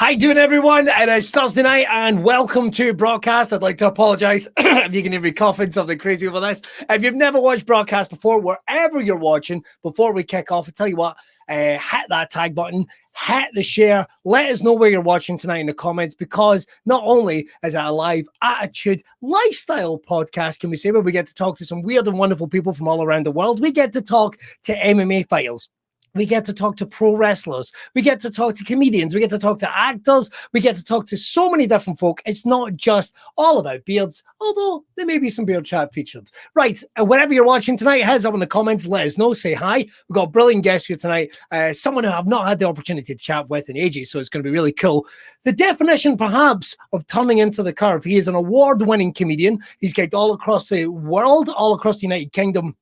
Hi doing everyone, it is Thursday night and welcome to Braw Cast. I'd like to apologise if you can hear me coughing something crazy over this. If you've never watched Braw Cast before, wherever you're watching, before we kick off, I'll tell you what, hit that tag button, hit the share, let us know where you're watching tonight in the comments, because not only is it a live attitude lifestyle podcast, can we say, where we get to talk to some weird and wonderful people from all around the world. We get to talk to MMA fighters. We get to talk to pro wrestlers. We get to talk to comedians. We get to talk to actors. We get to talk to so many different folk. It's not just all about beards, although there may be some beard chat featured. Right, wherever you're watching tonight, heads up in the comments. Let us know. Say hi. We've got a brilliant guest here tonight. Someone who I've not had the opportunity to chat with in ages, so it's going to be really cool. The definition, perhaps, of turning into the curve. He is an award-winning comedian. He's gigged all across the world, all across the United Kingdom.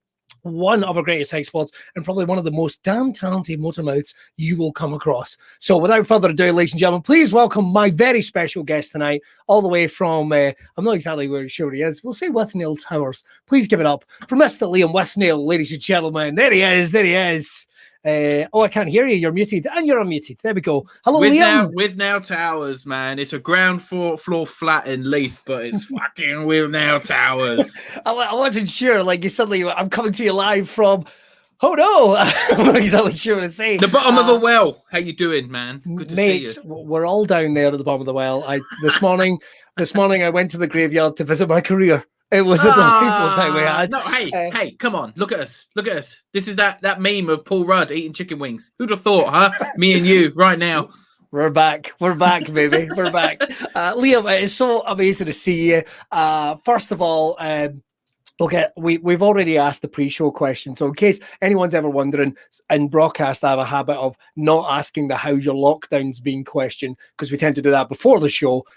One of our greatest exports and probably one of the most damn talented motormouths you will come across. So without further ado, ladies and gentlemen, please welcome my very special guest tonight, all the way from, I'm not exactly sure he is. We'll say Withnail Towers. Please give it up for Mr. Liam Withnail, ladies and gentlemen. There he is. There he is. I can't hear you. You're muted and you're unmuted. There we go. Hello, Liam. Withnail Towers, man. It's a ground floor flat in Leith, but it's fucking Withnail Towers. I wasn't sure. Like, you suddenly, I'm coming to you live from, oh no, I'm not exactly sure what to say. The bottom of a well. How you doing, man? Good to see you. We're all down there at the bottom of the well. This morning I went to the graveyard to visit my career. It was a delightful time we had. No, hey, come on. Look at us. Look at us. This is that meme of Paul Rudd eating chicken wings. Who'd have thought, huh? Me and you right now. We're back. We're back, baby. We're back. Liam, it's so amazing to see you. First of all, okay, we've already asked the pre-show question. So in case anyone's ever wondering, in Braw Cast, I have a habit of not asking the how your lockdown's been question, because we tend to do that before the show.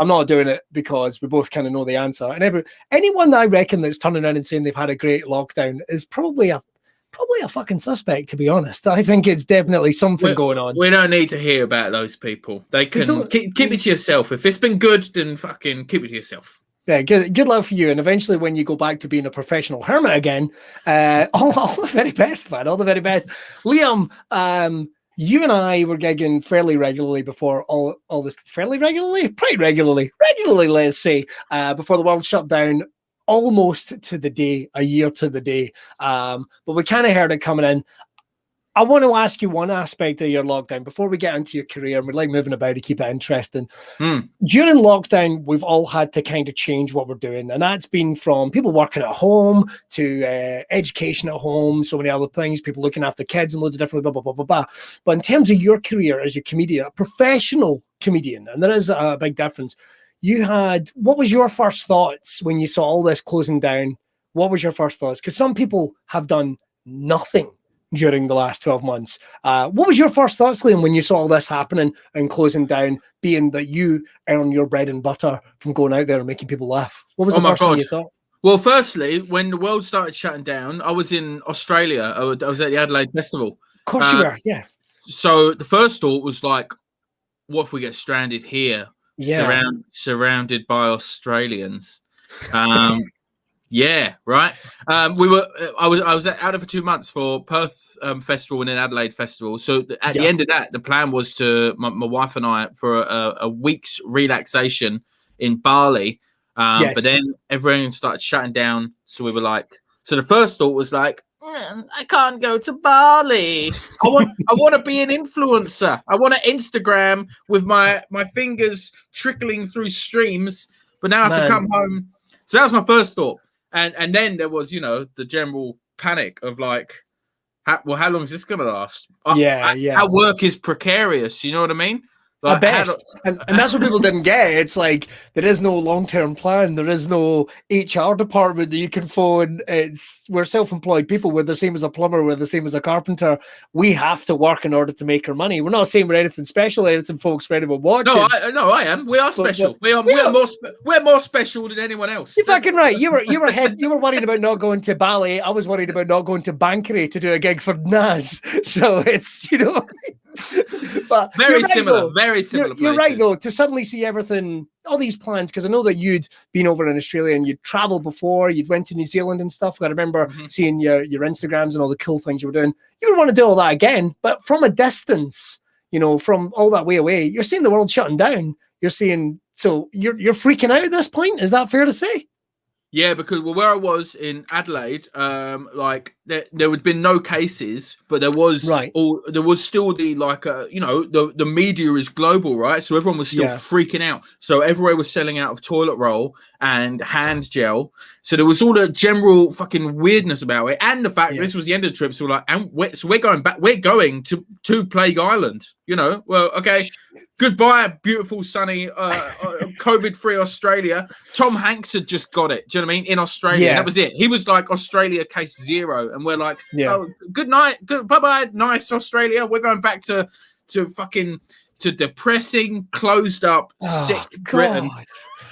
I'm not doing it because we both kind of know the answer. And anyone that I reckon that's turning around and saying they've had a great lockdown is probably a fucking suspect, to be honest. I think it's definitely something going on. We don't need to hear about those people. They can keep it to yourself. If it's been good, then fucking keep it to yourself. Yeah, good luck for you. And eventually when you go back to being a professional hermit again, all the very best, man. All the very best. Liam, you and I were gigging fairly regularly before all this, fairly regularly? Pretty regularly, let's say, before the world shut down, almost to the day, a year to the day. But we kind of heard it coming in. I want to ask you one aspect of your lockdown before we get into your career, and we like moving about to keep it interesting. During lockdown, we've all had to kind of change what we're doing, and that's been from people working at home to education at home, so many other things, people looking after kids and loads of different blah, blah, blah, blah, blah. But in terms of your career as a comedian, a professional comedian, and there is a big difference, what was your first thoughts when you saw all this closing down? What was your first thoughts? Because some people have done nothing during the last 12 months. What was your first thoughts, Liam, when you saw all this happening and closing down, being that you earn your bread and butter from going out there and making people laugh? What was the first thing you thought? Well, firstly, when the world started shutting down, I was in Australia. I was at the Adelaide Festival. Of course you were, yeah. So the first thought was like, what if we get stranded here, surrounded by Australians? Yeah, right. I was out of for 2 months for Perth Festival and then Adelaide Festival. So at the end of that, the plan was to my wife and I for a week's relaxation in Bali. But then everyone started shutting down. So we were like, so the first thought was like, I can't go to Bali. I want to be an influencer. I want to Instagram with my fingers trickling through streams. But now I have to come home. So that was my first thought. And then there was, the general panic of like, how long is this going to last? Our work is precarious. You know what I mean? Like, at best. And that's what people didn't get. It's like, there is no long-term plan. There is no HR department that you can phone. We're self-employed people. We're the same as a plumber. We're the same as a carpenter. We have to work in order to make our money. We're not saying we're anything special, anything folks for anyone watching. No, I am. We are special. We're more special than anyone else. You're fucking right. You were worried about not going to Bali. I was worried about not going to Bankery to do a gig for Nas. So it's, But very similar. You're right, though, to suddenly see everything, all these plans, because I know that you'd been over in Australia and you'd traveled before, you'd went to New Zealand and stuff. I remember seeing your Instagrams and all the cool things you were doing. You would want to do all that again, but from a distance. you know, from all that way away, you're seeing the world shutting down. You're seeing, so you're freaking out at this point. Is that fair to say? Yeah, because where I was in Adelaide, like there had been no cases, but there was still the the media is global, right? So everyone was still freaking out. So everywhere was selling out of toilet roll and hand gel. So there was all the general fucking weirdness about it, and the fact this was the end of the trip. So we're like, so we're going back. We're going to Plague Island. You know, well, okay. Goodbye, beautiful, sunny, COVID-free Australia. Tom Hanks had just got it. Do you know what I mean? In Australia, that was it. He was like Australia case 0, and we're like, oh, good night, bye-bye, nice Australia. We're going back to depressing, closed up, sick Britain,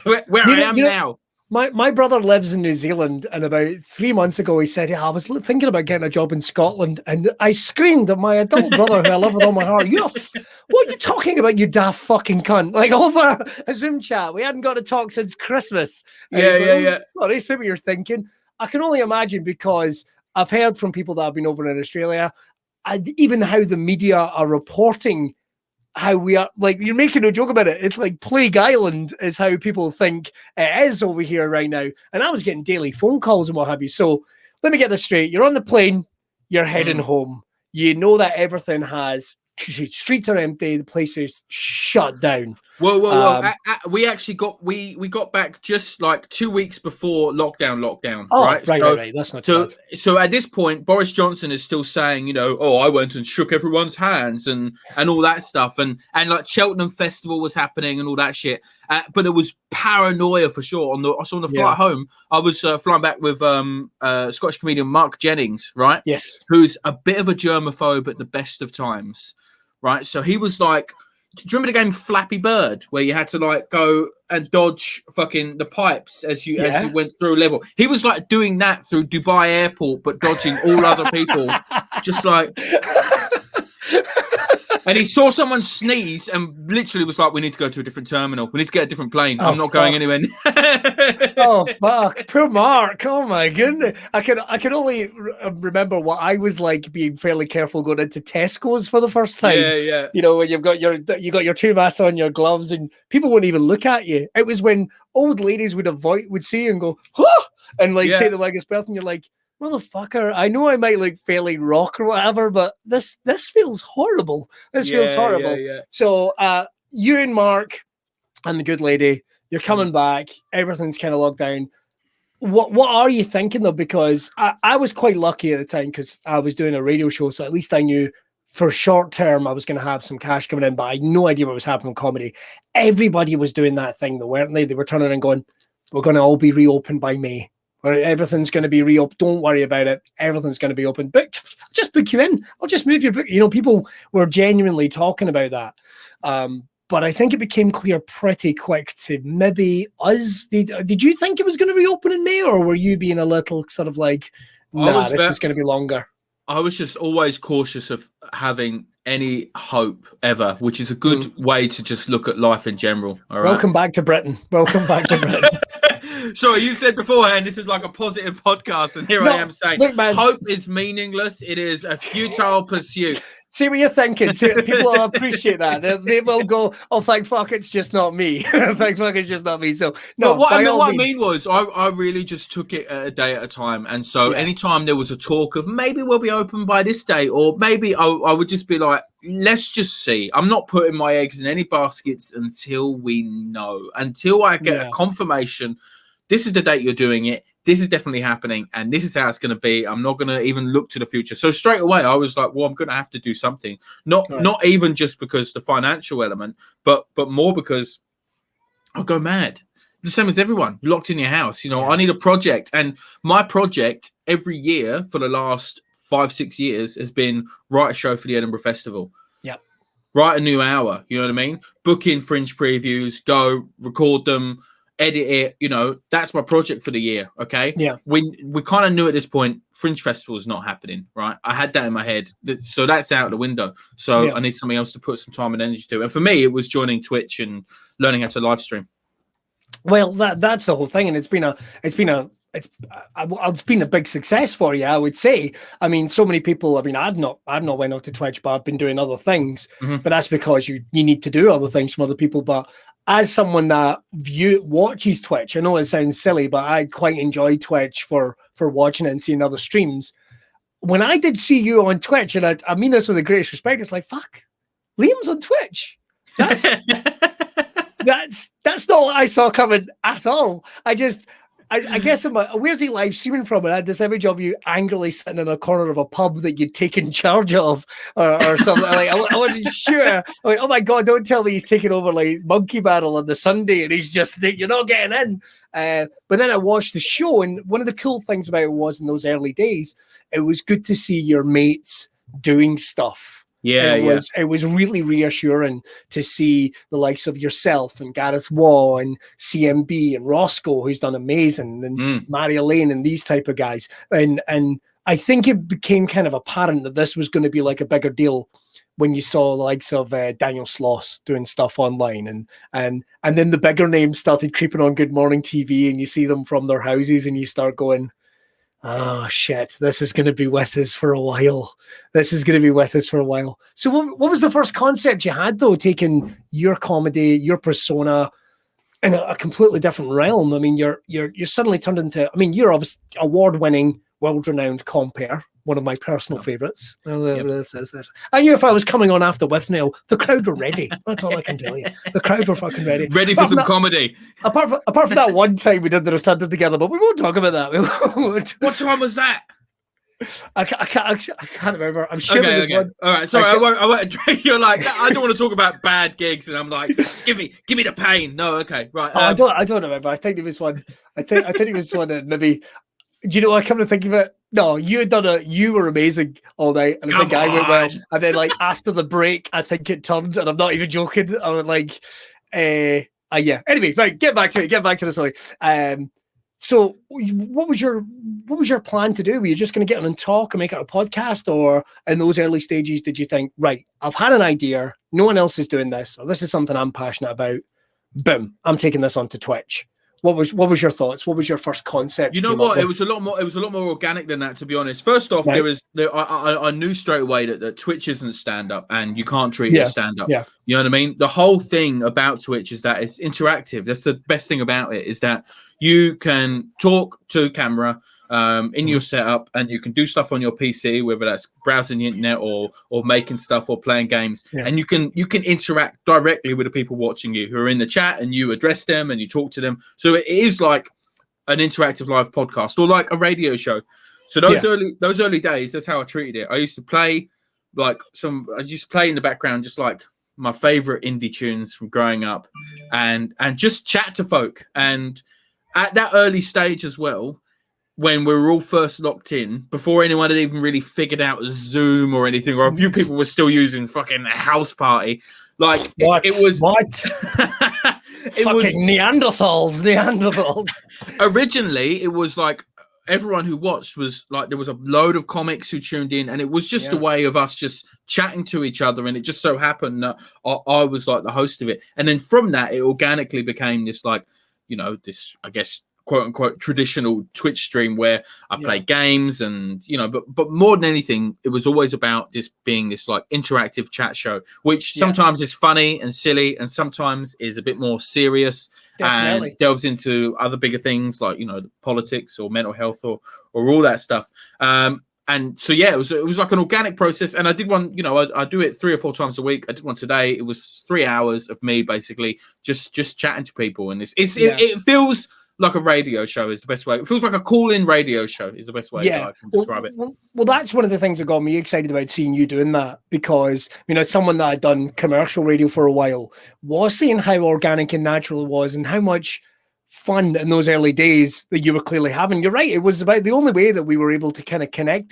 where I am now. My brother lives in New Zealand, and about 3 months ago, he said, I was thinking about getting a job in Scotland, and I screamed at my adult brother, who I love with all my heart, what are you talking about, you daft fucking cunt? Like, over a Zoom chat. We hadn't got to talk since Christmas. And Sorry, see what you're thinking. I can only imagine, because I've heard from people that have been over in Australia, and even how the media are reporting how we are, like, you're making no joke about it. It's like Plague Island is how people think it is over here right now. And I was getting daily phone calls and what have you. So let me get this straight. You're on the plane, you're heading home. You know that everything streets are empty, the place is shut down. Whoa. We actually got back just like 2 weeks before lockdown. Right. That's not too bad. So at this point, Boris Johnson is still saying, you know, I went and shook everyone's hands and all that stuff. And like Cheltenham Festival was happening and all that shit. But it was paranoia for sure. On the flight home, I was flying back with Scottish comedian Mark Jennings, right? Yes. Who's a bit of a germaphobe at the best of times, right? So he was like, do you remember the game Flappy Bird, where you had to like go and dodge fucking the pipes as you went through a level? He was like doing that through Dubai airport, but dodging all other people, just like. And he saw someone sneeze and literally was like, we need to go to a different terminal. We need to get a different plane. I'm not going anywhere. Oh, fuck. Poor Mark. Oh, my goodness. I can only remember what I was like being fairly careful going into Tesco's for the first time. Yeah. You know, when you got your 2 masks on, your gloves, and people wouldn't even look at you. It was when old ladies would see you and go, huh! And like take the biggest breath, and you're like, motherfucker, I know I might look fairly rock or whatever, but this feels horrible. This feels horrible. Yeah. So you and Mark and the good lady, you're coming back. Everything's kind of locked down. What are you thinking though? Because I was quite lucky at the time because I was doing a radio show, so at least I knew for short term I was going to have some cash coming in, but I had no idea what was happening in comedy. Everybody was doing that thing though, weren't they? They were turning and going, we're going to all be reopened by May. Everything's going to be reopened. Don't worry about it. Everything's going to be open. But just book you in. I'll just move your book. You know, people were genuinely talking about that. But I think it became clear pretty quick to maybe us. Did you think it was going to reopen in May, or were you being a little sort of like, this is going to be longer? I was just always cautious of having any hope ever, which is a good way to just look at life in general. All right. Welcome back to Britain. Sorry, you said beforehand this is like a positive podcast, and here I am saying, look, man, hope is meaningless. It is a futile pursuit. See what you're thinking. People will appreciate that. They will go, oh, thank fuck, it's just not me. Thank fuck, it's just not me. So, no, what I mean was, I really just took it a day at a time. And so anytime there was a talk of maybe we'll be open by this day, or maybe I would just be like, let's just see. I'm not putting my eggs in any baskets until we know, until I get a confirmation. This is the date you're doing it. This is definitely happening, and this is how it's going to be. I'm not going to even look to the future. So straight away, I was like, well, I'm going to have to do something. Not even just because the financial element, but more because I'll go mad. The same as everyone. You're locked in your house. You know, I need a project. And my project every year for the last 5-6 years has been write a show for the Edinburgh Festival. Yep. Write a new hour. You know what I mean? Book in Fringe previews, go record them, edit it, you know, that's my project for the year. Okay. Yeah. We kind of knew at this point Fringe Festival is not happening, right? I had that in my head. So that's out the window. So I need something else to put some time and energy to. And for me, it was joining Twitch and learning how to live stream. Well, that's the whole thing. And it's been it's been a big success for you, I would say. I mean, so many people. I mean, I've not went out to Twitch, but I've been doing other things. Mm-hmm. But that's because you need to do other things from other people. But as someone that watches Twitch, I know it sounds silly, but I quite enjoy Twitch for watching it and seeing other streams. When I did see you on Twitch, and I mean this with the greatest respect, it's like, fuck, Liam's on Twitch. That's not what I saw coming at all. I guess where's he live streaming from? And I had this image of you angrily sitting in a corner of a pub that you'd taken charge of or something. Like I wasn't sure. I went, oh my God, don't tell me he's taking over like Monkey Battle on the Sunday and he's just, you're not getting in. But then I watched the show, and one of the cool things about it was in those early days, it was good to see your mates doing stuff. It was really reassuring to see the likes of yourself and Gareth Waugh and CMB and Roscoe, who's done amazing, and Mario Lane and these type of guys. And I think it became kind of apparent that this was going to be like a bigger deal when you saw the likes of Daniel Sloss doing stuff online, and then the bigger names started creeping on Good Morning TV, and you see them from their houses, and you start going, oh shit, this is going to be with us for a while. So what was the first concept you had, though, taking your comedy, your persona in a completely different realm? I mean, you're suddenly turned into, I mean, you're obviously award-winning, world-renowned compere, one of my personal favorites. I knew if I was coming on after Withnail, the crowd were ready. That's all I can tell you. The crowd were fucking ready. Ready for some comedy. Apart from that one time we did the Rotunda together, but we won't talk about that. What time was that? I can't remember. I'm sure there was one. All right, sorry, I won't. You're like, I don't want to talk about bad gigs, and I'm like, give me the pain. No, okay, right. I don't remember. I think there was one. I think it was one that maybe. Do you know what? I come to think of it. No, you were amazing all night, and I think I went well. And then, like, after the break, I think it turned, and I'm not even joking. I was like, yeah. Anyway, right, get back to the story. So what was your plan to do? Were you just going to get on and talk and make it a podcast, or in those early stages did you think, right, I've had an idea, no one else is doing this, or this is something I'm passionate about, boom, I'm taking this onto Twitch? What was your thoughts? What was your first concept? You know what? It was a lot more organic than that, to be honest. First off, right. I knew straight away that Twitch isn't stand up, and you can't treat it as stand up. Yeah. You know what I mean? The whole thing about Twitch is that it's interactive. That's the best thing about it, is that you can talk to camera in your setup, and you can do stuff on your PC, whether that's browsing the internet or making stuff or playing games, and you can interact directly with the people watching you who are in the chat, and you address them and you talk to them. So it is like an interactive live podcast, or like a radio show. So those early days, that's how I treated it. I used to play in the background, just like my favorite indie tunes from growing up, and just chat to folk. And at that early stage as well, when we were all first locked in, before anyone had even really figured out Zoom or anything, or a few people were still using fucking House Party. Like, it was what? Fucking Neanderthals. Originally, it was like everyone who watched was like, there was a load of comics who tuned in, and it was just a way of us just chatting to each other. And it just so happened that I was like the host of it. And then from that, it organically became this, like, this, I guess, quote unquote traditional Twitch stream where I play games, and but more than anything, it was always about this being this like interactive chat show, which sometimes is funny and silly, and sometimes is a bit more serious. Definitely. And delves into other bigger things like politics or mental health or all that stuff. And so it was like an organic process. And I did one, I do it 3 or 4 times a week. I did one today. It was 3 hours of me basically just chatting to people, and it feels like a radio show is the best way. It feels like a call-in radio show is the best way that I can describe it. Well, that's one of the things that got me excited about seeing you doing that, because, someone that had done commercial radio for a while was seeing how organic and natural it was, and how much fun in those early days that you were clearly having. You're right. It was about the only way that we were able to kind of connect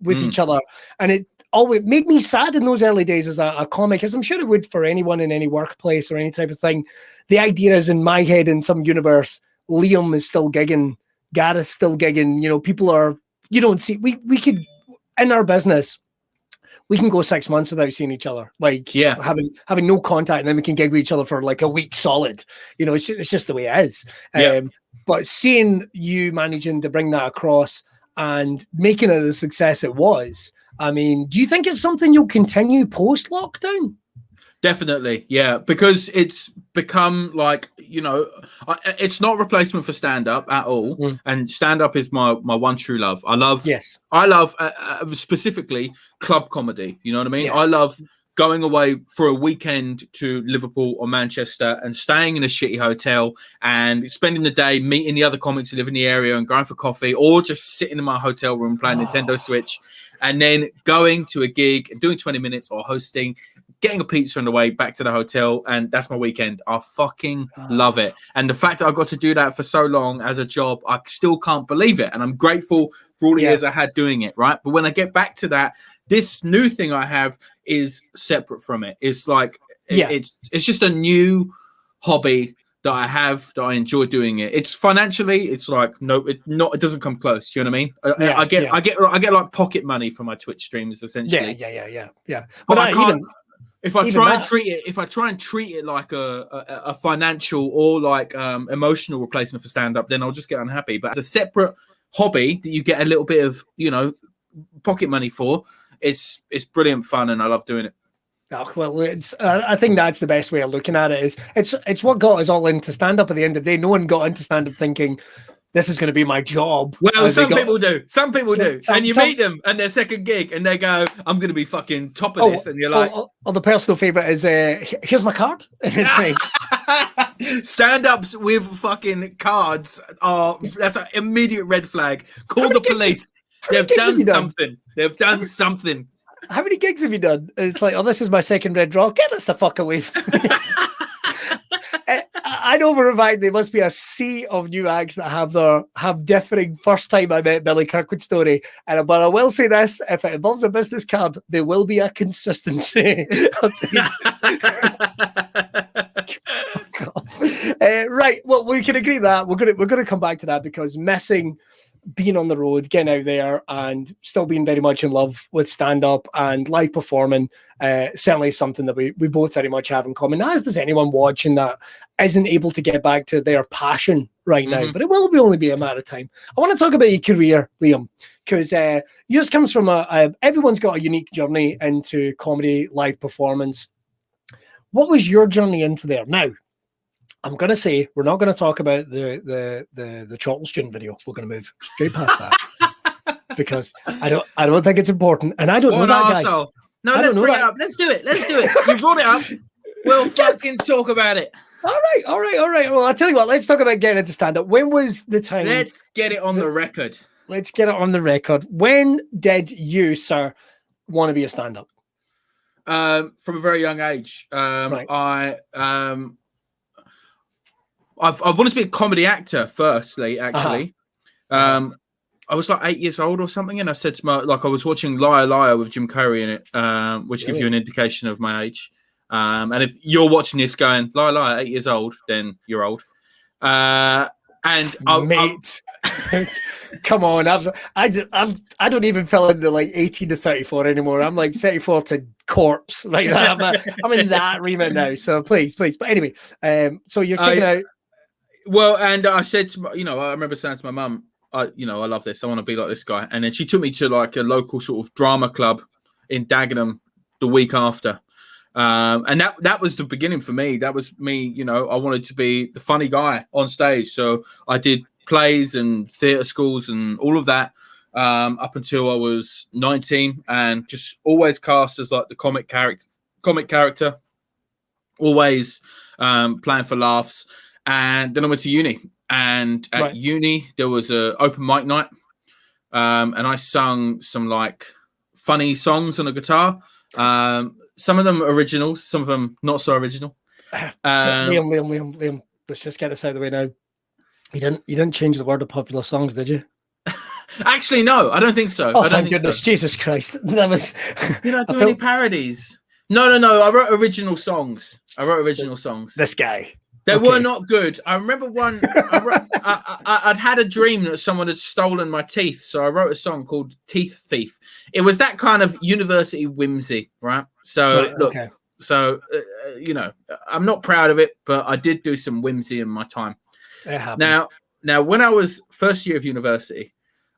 with each other. And it always made me sad in those early days as a comic, as I'm sure it would for anyone in any workplace or any type of thing. The idea is, in my head, in some universe, Liam is still gigging, Gareth's still gigging, people are, you don't see, we could, in our business, we can go 6 months without seeing each other, like having no contact, and then we can gig with each other for like a week solid. You know, it's just the way it is. But seeing you managing to bring that across and making it the success it was, I mean, do you think it's something you'll continue post lockdown? Definitely, yeah, because it's become like, you know, it's not a replacement for stand-up at all, and stand-up is my one true love. I love specifically club comedy. You know what I mean? Yes. I love going away for a weekend to Liverpool or Manchester and staying in a shitty hotel and spending the day meeting the other comics who live in the area and going for coffee, or just sitting in my hotel room playing Nintendo Switch, and then going to a gig and doing 20 minutes or hosting, getting a pizza on the way back to the hotel, and that's my weekend. I fucking love it. And the fact that I got to do that for so long as a job, I still can't believe it. And I'm grateful for all the years I had doing it, right? But when I get back to that, this new thing I have is separate from it. It's like, it's just a new hobby that I have, that I enjoy doing it. It's financially, it's like, it doesn't come close. Do you know what I mean? I get like pocket money for my Twitch streams, essentially. Yeah. But I can't, if I try and treat it like a financial or like emotional replacement for stand-up, then I'll just get unhappy. But as a separate hobby that you get a little bit of, you know, pocket money for, it's brilliant fun, and I love doing it. Oh, well, I think that's the best way of looking at it. Is it's what got us all into stand-up at the end of the day. No one got into stand-up thinking this is going to be my job. Well, some people do. Some people do. And you meet them and their second gig and they go, I'm going to be fucking top of this. And you're like... the personal favourite is, here's my card. It's like... Stand-ups with fucking cards that's an immediate red flag. Call the police. They've done something. They've done something. How many gigs have you done? And it's like, this is my second red draw. Get us the fuck away from me. I know for a fact there must be a sea of new acts that have differing first time I met Billy Kirkwood story. But I will say this: if it involves a business card, there will be a consistency. Right. Well, we can agree that we're gonna come back to that, because missing being on the road, getting out there, and still being very much in love with stand-up and live performing, certainly is something that we both very much have in common, as does anyone watching that isn't able to get back to their passion right now. But it will only be a matter of time. I want to talk about your career, Liam, because yours comes from everyone's got a unique journey into comedy, live performance. What was your journey into there? Now, I'm going to say we're not going to talk about the Chortle student video. We're going to move straight past that because I don't think it's important, and I don't know that guy. No, let's bring it up. Let's do it. You brought it up. We'll fucking talk about it. All right. Well, I'll tell you what. Let's talk about getting into stand-up. When was the time? Let's get it on the record. Let's get it on the record. When did you, sir, want to be a stand-up? From a very young age. Right. I wanted to be a comedy actor firstly, actually. I was like 8 years old or something, and I said to I was watching Liar Liar with Jim Carrey in it, which gives you an indication of my age. And if you're watching this going, Liar Liar, 8 years old, then you're old. And mate, come on, I don't even fell into like 18 to 34 anymore. I'm like 34 to corpse right now. I'm in that remit now. So please. But anyway, so you're kicking out. Well, and I said to I remember saying to my mum, I love this. I want to be like this guy. And then she took me to like a local sort of drama club in Dagenham the week after. And that was the beginning for me. That was me, I wanted to be the funny guy on stage. So I did plays and theatre schools and all of that up until I was 19, and just always cast as like the comic character, always playing for laughs. And then I went to uni, and at uni there was a open mic night, and I sung some like funny songs on a guitar. Some of them originals, some of them not so original. Liam, let's just get this out of the way now. You didn't change the word of popular songs, did you? Actually, no, I don't think so. Oh, thank goodness, so. Jesus Christ! That was. You don't do any parodies. No. I wrote original songs. This guy. They were not good. I remember one. I'd had a dream that someone had stolen my teeth, so I wrote a song called "Teeth Thief." It was that kind of university whimsy, right? So look, so you know, I'm not proud of it, but I did do some whimsy in my time. It happened. Now, when I was first year of university,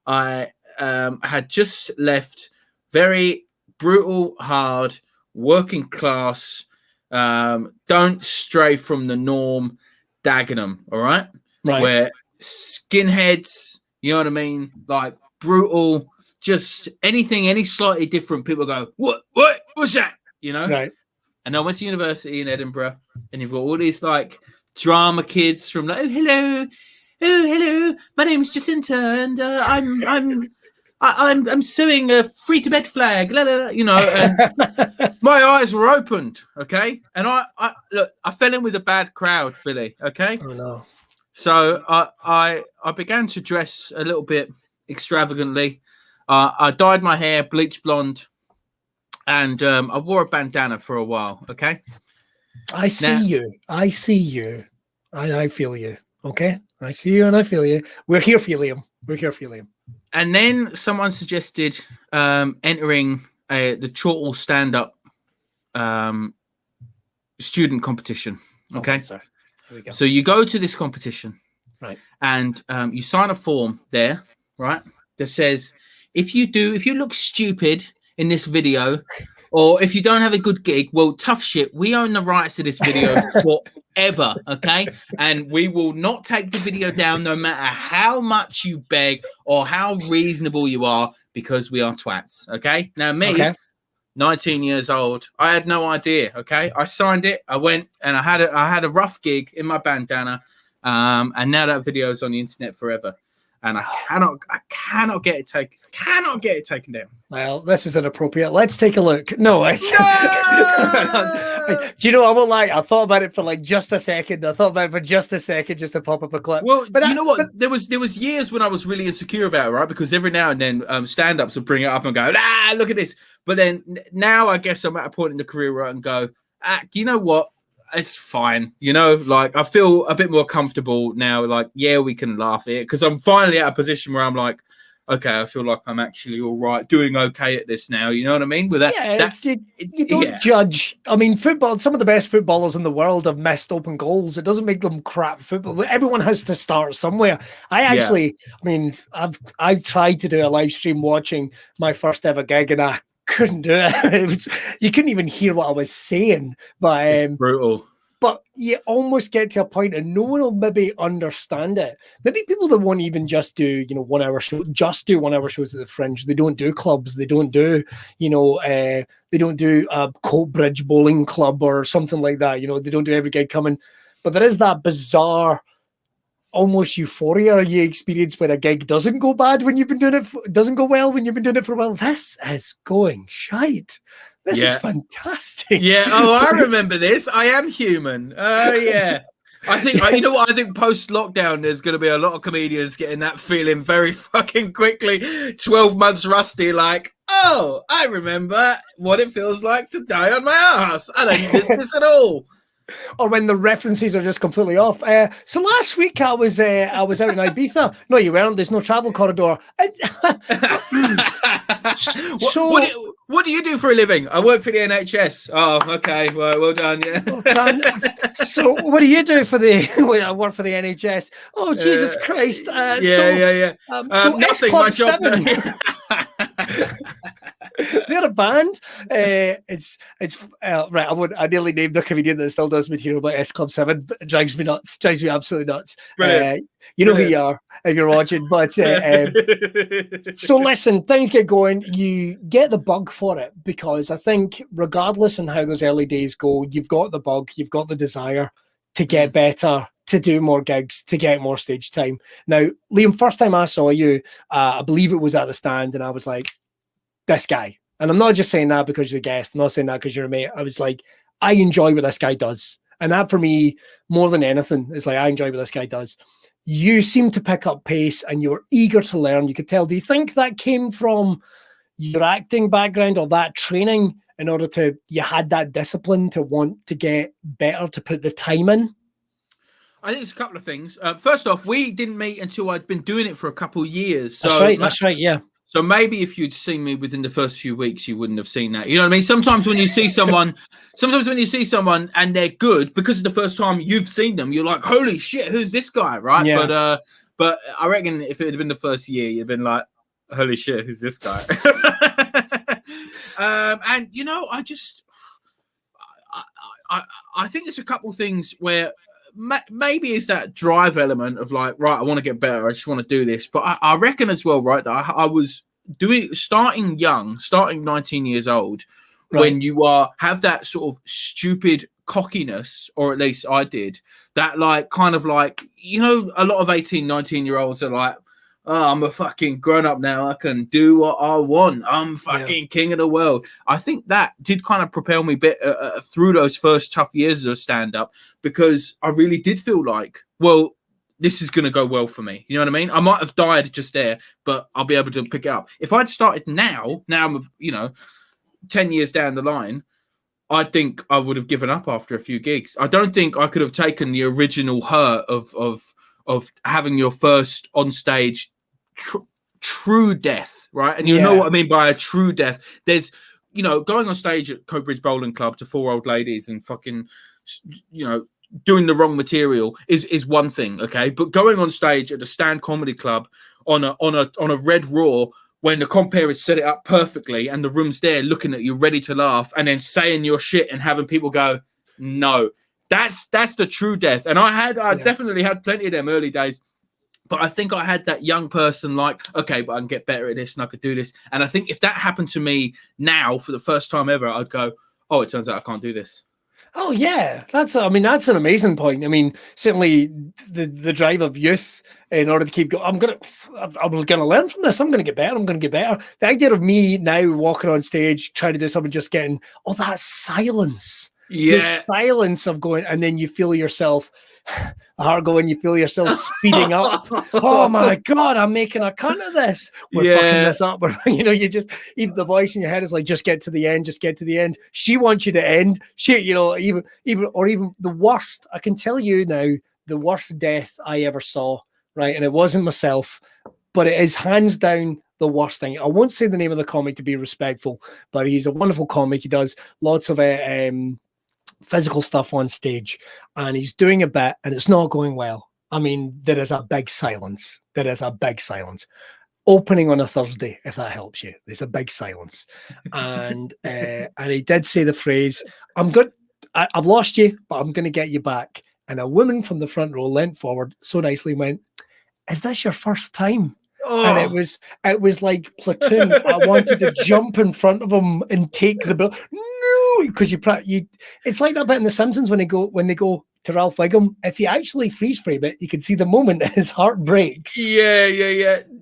I had just left very brutal, hard, working class. Don't stray from the norm, Dagenham, all right? Where skinheads, you know what I mean? Like brutal, just anything, any slightly different, people go, what's that? You know? Right. And I went to university in Edinburgh, and you've got all these like drama kids from like, oh hello, my name's Jacinta, and I'm suing a free to bed flag, you know, and my eyes were opened, okay? And I fell in with a bad crowd, Billy, okay? Oh no. So I began to dress a little bit extravagantly. I dyed my hair bleach blonde, and I wore a bandana for a while, okay? I see you. I feel you, okay? I see you and I feel you. We're here for you, Liam. We're here for you, Liam. And then someone suggested entering the Chortle stand-up student competition. Okay, Here we go. So you go to this competition, right? And you sign a form there, right? That says if you look stupid in this video, or if you don't have a good gig, well, tough shit. We own the rights to this video forever, okay? And we will not take the video down no matter how much you beg or how reasonable you are, because we are twats, okay? Now, me, 19 years old, I had no idea, okay? I signed it. I went and I had a rough gig in my bandana, and now that video is on the internet forever. And I cannot get it taken down. Well, this is inappropriate. Let's take a look. No, it's do you know, I won't lie, I thought about it for like just a second. Just to pop up a clip. Well, but you know what? There was years when I was really insecure about it, right? Because every now and then stand-ups would bring it up and go, look at this. But then now I guess I'm at a point in the career where I can go, you know what? It's fine, you know, like I feel a bit more comfortable now. Like, yeah, we can laugh at it because I'm finally at a position where I'm like, okay, I feel like I'm actually all right, doing okay at this now. You know what I mean? With that, you don't judge. I mean, football. Some of the best footballers in the world have missed open goals. It doesn't make them crap football. Everyone has to start somewhere. I mean, I tried to do a live stream watching my first ever gig, and I couldn't do it. You couldn't even hear what I was saying. But it's brutal. But you almost get to a point and no one will maybe understand it. Maybe people that won't even just do, 1 hour show, just do 1 hour shows at the Fringe. They don't do clubs. They don't do, they don't do a Coatbridge bowling club or something like that. They don't do every gig coming. But there is that bizarre, almost euphoria you experience when a gig doesn't go bad when you've been doing it, doesn't go well when you've been doing it for a while. This is going shite. This is fantastic. Yeah. Oh, I remember this. I am human. Yeah. I think, I think post-lockdown, there's going to be a lot of comedians getting that feeling very fucking quickly. 12 months rusty, like, oh, I remember what it feels like to die on my ass. I don't miss this at all. Or when the references are just completely off. So last week I was out in Ibiza. No, you weren't. There's no travel corridor. What do you do for a living? I work for the NHS. Oh, okay. Well done. Yeah. So what do you do for I work for the NHS. Oh, Jesus Christ. Yeah. So nothing. Club My job. 7. They're a band. It's right. I nearly named the comedian that still does material about S Club 7. It drives me nuts. Drives me absolutely nuts. You know who you are if you're watching. But so listen, things get going. You get the bug for it because I think regardless on how those early days go, you've got the bug, you've got the desire to get better, to do more gigs, to get more stage time. Now, Liam, first time I saw you, I believe it was at the Stand, and I was like, this guy. And I'm not just saying that because you're a guest. I'm not saying that because you're a mate. I was like, I enjoy what this guy does. And that for me, more than anything, is like, I enjoy what this guy does. You seem to pick up pace and you were eager to learn. You could tell. Do you think that came from your acting background or that training you had that discipline to want to get better, to put the time in? I think it's a couple of things. First off, we didn't meet until I'd been doing it for a couple of years. So That's right. Yeah. So maybe if you'd seen me within the first few weeks, you wouldn't have seen that. You know what I mean? Sometimes when you see someone and they're good, because it's the first time you've seen them, you're like, holy shit, who's this guy? Right. Yeah. But I reckon if it had been the first year, you'd been like, holy shit, who's this guy? And you know, I think there's a couple things where maybe it's that drive element of like, right, I want to get better. I just want to do this. But I reckon as well, right, that I was starting young, starting 19 years old, right, when you have that sort of stupid cockiness, or at least I did, that like kind of like, you know, a lot of 18, 19-year-olds are like, oh, I'm a fucking grown up now. I can do what I want. I'm fucking king of the world. I think that did kind of propel me a bit through those first tough years of stand up, because I really did feel like, well, this is going to go well for me. You know what I mean? I might have died just there, but I'll be able to pick it up. If I'd started now I'm, 10 years down the line, I think I would have given up after a few gigs. I don't think I could have taken the original hurt of having your first on stage true death, right? And you know what I mean by a true death. There's, going on stage at Coatbridge Bowling Club to 4 old ladies and fucking, doing the wrong material is one thing, okay? But going on stage at a stand comedy club on a Red Raw, when the compere has set it up perfectly and the room's there looking at you ready to laugh, and then saying your shit and having people go, no, that's the true death. And I definitely had plenty of them early days. But I think I had that young person like, okay, but I can get better at this and I could do this. And I think if that happened to me now for the first time ever, I'd go, oh, it turns out I can't do this. Oh yeah, that's an amazing point. I mean, certainly the drive of youth in order to keep going. I'm gonna learn from this. I'm gonna get better. I'm gonna get better. The idea of me now walking on stage trying to do something, just getting that silence. The silence of going, and then you feel yourself you feel yourself speeding up. Oh my God, I'm making a cunt of this. We're fucking this up. You just, even the voice in your head is like, just get to the end, just get to the end. She wants you to end. Even the worst, I can tell you now, the worst death I ever saw, right? And it wasn't myself, but it is hands down the worst thing. I won't say the name of the comic to be respectful, but he's a wonderful comic. He does lots of physical stuff on stage, and he's doing a bit and it's not going well. I mean, there is a big silence. Opening on a Thursday, if that helps you. There's a big silence. And he did say the phrase, I've lost you, but I'm going to get you back. And a woman from the front row leant forward so nicely and went, is this your first time? Oh. And it was like Platoon. I wanted to jump in front of him and take the bill. No, because it's like that bit in The Simpsons when they go to Ralph Wiggum. If you actually freeze frame it, you can see the moment his heart breaks. Yeah.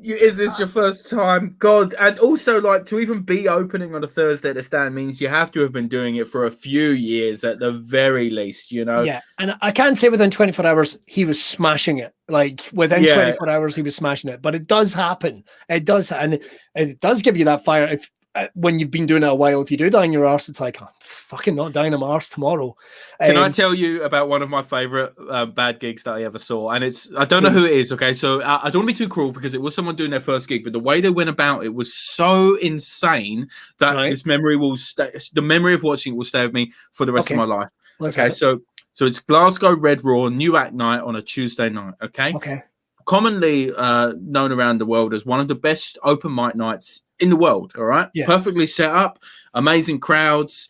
Is this your first time? God. And also, like, to even be opening on a Thursday at the stand means you have to have been doing it for a few years at the very least, Yeah, and I can't say within 24 hours he was smashing it. Like, within 24 hours he was smashing it. But it does happen. It does, and it does give you that fire. If when you've been doing it a while, if you do die on your arse, it's like, I'm fucking not dying on my arse tomorrow. Can I tell you about one of my favorite bad gigs that I ever saw? And I don't know who it is, okay? So I don't want to be too cruel because it was someone doing their first gig, but the way they went about it was so insane that this memory will stay. The memory of watching it will stay with me for the rest of my life. Okay, so it's Glasgow Red Raw New Act night on a Tuesday night, okay? Okay. Commonly known around the world as one of the best open mic nights in the world, all right? Yes. Perfectly set up, amazing crowds,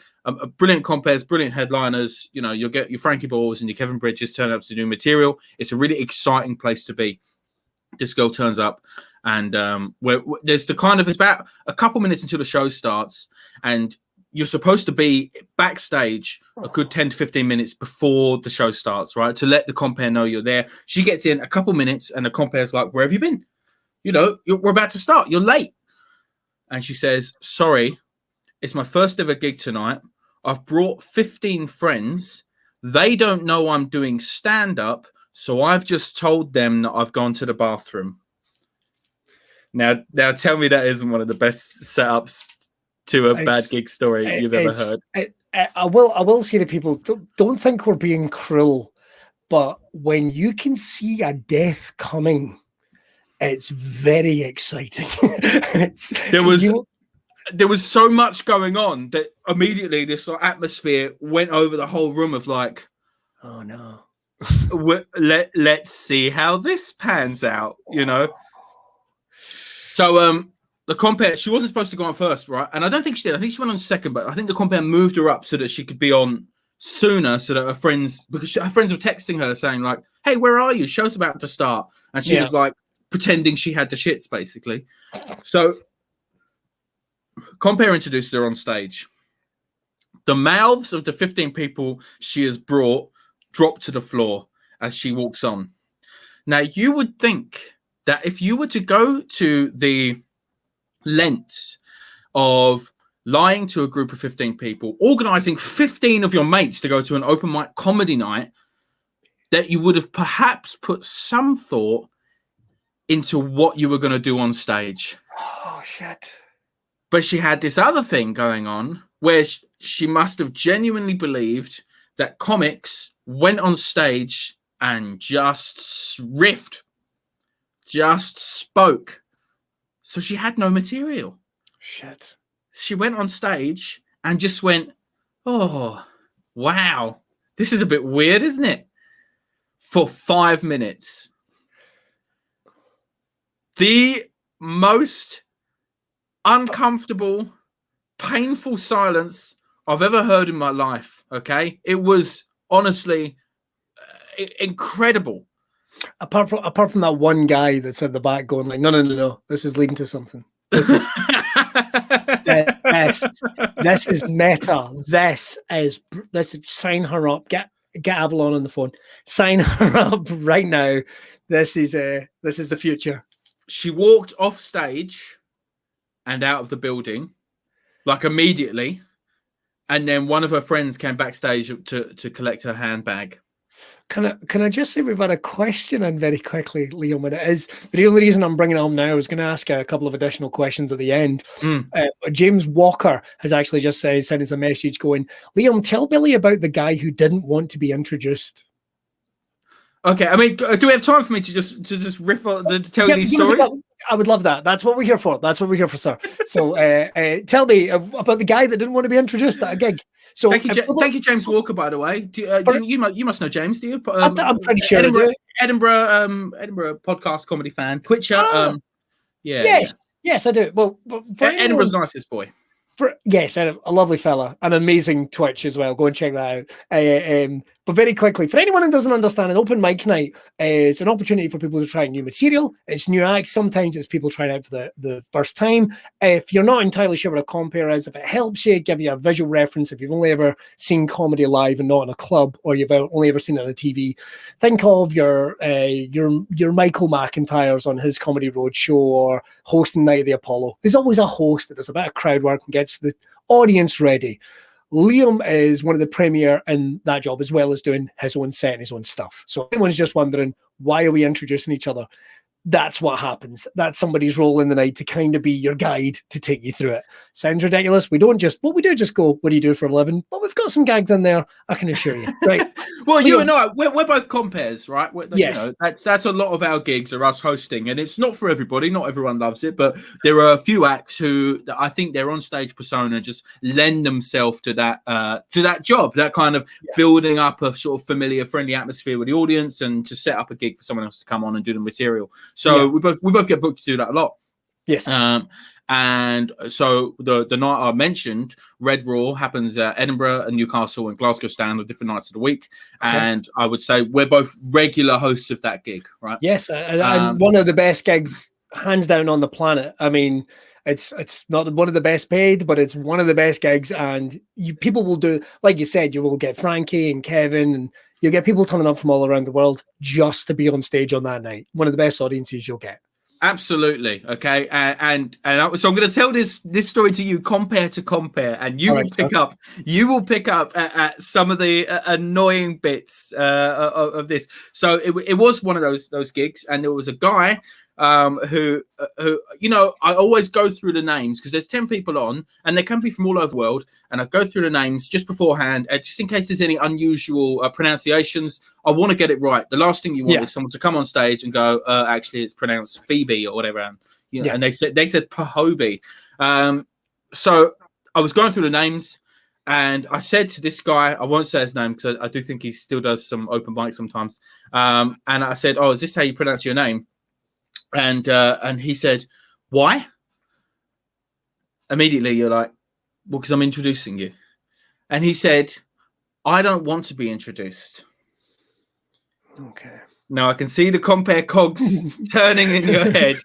brilliant compares, brilliant headliners. You'll get your Frankie Balls and your Kevin Bridges turn up to do material. It's a really exciting place to be. This girl turns up, and there's it's about a couple minutes until the show starts, and you're supposed to be backstage a good 10 to 15 minutes before the show starts, right? To let the compere know you're there. She gets in a couple minutes, and the compare's like, where have you been? We're about to start. You're late. And she says, sorry, it's my first ever gig tonight. I've brought 15 friends. They don't know I'm doing stand-up, so I've just told them that I've gone to the bathroom. Now tell me that isn't one of the best setups to a bad gig story you've ever heard. I will say to people, don't think we're being cruel, but when you can see a death coming, it's very exciting. There was so much going on that immediately this atmosphere went over the whole room of like, oh no, let's see how this pans out, you know. So the compere, she wasn't supposed to go on first, right? And I don't think she did. I think she went on second, but I think the compere moved her up so that she could be on sooner, so that her friends, because her friends were texting her saying like, "Hey, where are you? Show's about to start," and she was like pretending she had the shits, basically. So compere introduced her on stage. The mouths of the 15 people she has brought drop to the floor as she walks on. Now, you would think that if you were to go to the lengths of lying to a group of 15 people, organizing 15 of your mates to go to an open mic comedy night, that you would have perhaps put some thought into what you were going to do on stage. Oh, shit. But she had this other thing going on where she must have genuinely believed that comics went on stage and just riffed, just spoke. So she had no material. Shit. She went on stage and just went, oh, wow, this is a bit weird, isn't it? For 5 minutes. The most uncomfortable, painful silence I've ever heard in my life, okay? It was honestly incredible. Apart from that one guy that's at the back going like, no, this is leading to something. This is this is meta. This is sign her up. Get Avalon on the phone. Sign her up right now. This is the future. She walked off stage and out of the building, like immediately, and then one of her friends came backstage to collect her handbag. Can I just say we've had a question in very quickly, Liam, and it is the only reason I'm bringing it up now. I was going to ask a couple of additional questions at the end. James Walker has actually just sent us a message going, Liam, tell Billy about the guy who didn't want to be introduced. Okay, I mean, do we have time for me to just riff on to tell you these stories? I would love that. That's what we're here for. That's what we're here for, sir. So tell me about the guy that didn't want to be introduced at a gig. So thank you, James Walker, by the way. You must know James, do you? I'm pretty sure. Edinburgh podcast comedy fan, Twitcher. Yes, I do. Well, Edinburgh's nicest boy. Yes, a lovely fella, an amazing Twitch as well. Go and check that out. But very quickly, for anyone who doesn't understand, an open mic night is an opportunity for people to try new material. It's new acts. Sometimes it's people trying out for the first time. If you're not entirely sure what a compere is, if it helps you, give you a visual reference, if you've only ever seen comedy live and not in a club, or you've only ever seen it on a TV, think of your Michael McIntyre's on his Comedy Road show or hosting Night of the Apollo. There's always a host that does a bit of crowd work and gets the audience ready. Liam is one of the premier in that job, as well as doing his own set and his own stuff. So if anyone's just wondering, why are we introducing each other? That's what happens. That's somebody's role in the night to kind of be your guide to take you through it. Sounds ridiculous. We do just go, what do you do for a living? But we've got some gags in there, I can assure you. Right. Well, you and I, we're both compares, right? Yes. You know, that's a lot of our gigs are us hosting, and it's not for everybody. Not everyone loves it, but there are a few acts who I think their on-stage persona just lend themselves to that job, that kind of building up a sort of familiar, friendly atmosphere with the audience, and to set up a gig for someone else to come on and do the material. So we both get booked to do that a lot. Yes. And so the night I mentioned, Red Raw, happens at Edinburgh and Newcastle and Glasgow stand on different nights of the week. Okay. And I would say we're both regular hosts of that gig, right? Yes, and one of the best gigs, hands down, on the planet. I mean, it's not one of the best paid, but it's one of the best gigs. And people will do, like you said, you will get Frankie and Kevin, and you'll get people turning up from all around the world just to be on stage on that night. One of the best audiences you'll get. Absolutely. Okay. And so I'm going to tell this story to you, compare to compare, and you will pick up at some of the annoying bits of this. So it was one of those gigs, and there was a guy who you know, I always go through the names because there's 10 people on, and they can be from all over the world, and I go through the names just beforehand, just in case there's any unusual pronunciations. I want to get it right. The last thing you want is someone to come on stage and go, actually, it's pronounced Phoebe or whatever. And, you know, and they said Pahobi. So I was going through the names, and I said to this guy, I won't say his name because I do think he still does some open mic sometimes. And I said, "Oh, is this how you pronounce your name?" And he said, "Why?" Immediately, you're like, "Well, because I'm introducing you." And he said, "I don't want to be introduced." Okay. Now I can see the compare cogs turning in your head.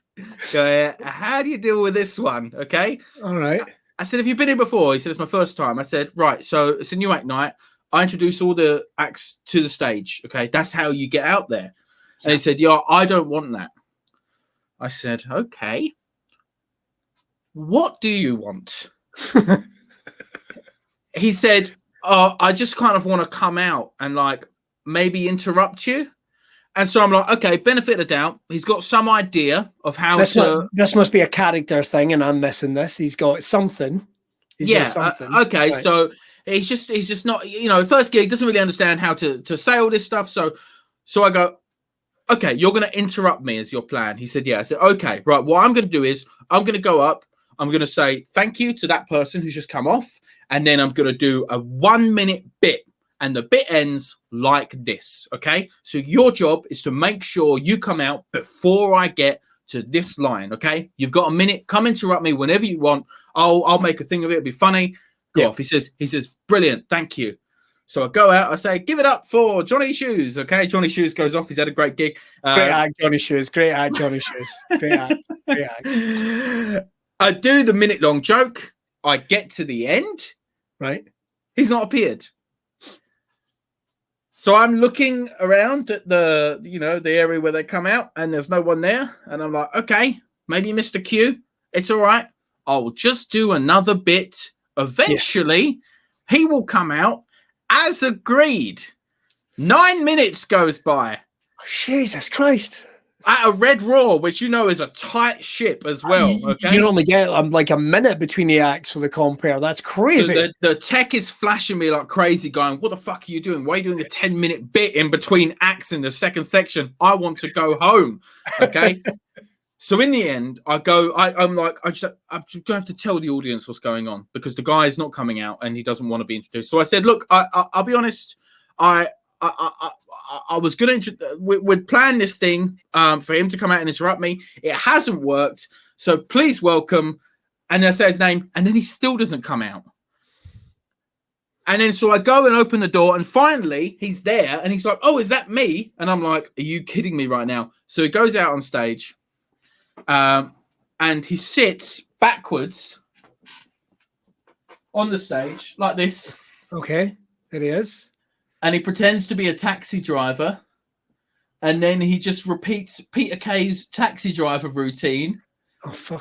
Go, how do you deal with this one? Okay. All right. I said, "Have you been here before?" He said, "It's my first time." I said, "Right, so it's a new act night. I introduce all the acts to the stage. Okay, that's how you get out there." And he said, "Yeah, I don't want that." I said, "Okay. What do you want?" He said, "I just kind of want to come out and like maybe interrupt you." And so I'm like, okay, benefit of the doubt. He's got some idea of how this must be a character thing, and I'm missing this. He's got something. Okay, right. So he's just not, you know, first gig, doesn't really understand how to say all this stuff. So I go, "Okay, you're going to interrupt me as your plan." He said, "Yeah." I said, "Okay, right. What I'm going to do is I'm going to go up. I'm going to say thank you to that person who's just come off. And then I'm going to do a 1-minute bit. And the bit ends like this, okay? So your job is to make sure you come out before I get to this line, okay? You've got a minute. Come interrupt me whenever you want. I'll make a thing of it. It'll be funny." Go off. He says, "Brilliant, thank you." So I go out. I say, "Give it up for Johnny Shoes," okay? Johnny Shoes goes off. He's had a great gig. Great act, Johnny Shoes. Great act, Johnny Shoes. Great act. Great act. I do the minute-long joke. I get to the end. Right. He's not appeared. So I'm looking around at the area where they come out, and there's no one there. And I'm like, okay, maybe Mr. Q. It's all right. I'll just do another bit. Eventually, he will come out as agreed. 9 minutes goes by. Jesus Christ. At a Red Raw, which you know is a tight ship as well. Okay, you only get like a minute between the acts for the compare. That's crazy. So the tech is flashing me like crazy, going, "What the fuck are you doing? Why are you doing a 10-minute bit in between acts in the second section? I want to go home." Okay. So in the end, I go. I'm going to have to tell the audience what's going on because the guy is not coming out and he doesn't want to be introduced. So I said, "Look, I'll be honest. I was going to we'd plan this thing for him to come out and interrupt me. It hasn't worked. So please welcome." And I say his name, and then he still doesn't come out. And then so I go and open the door, and finally he's there, and he's like, "Oh, is that me?" And I'm like, "Are you kidding me right now?" So he goes out on stage, and he sits backwards on the stage like this. Okay, there he is. And he pretends to be a taxi driver. And then he just repeats Peter Kay's taxi driver routine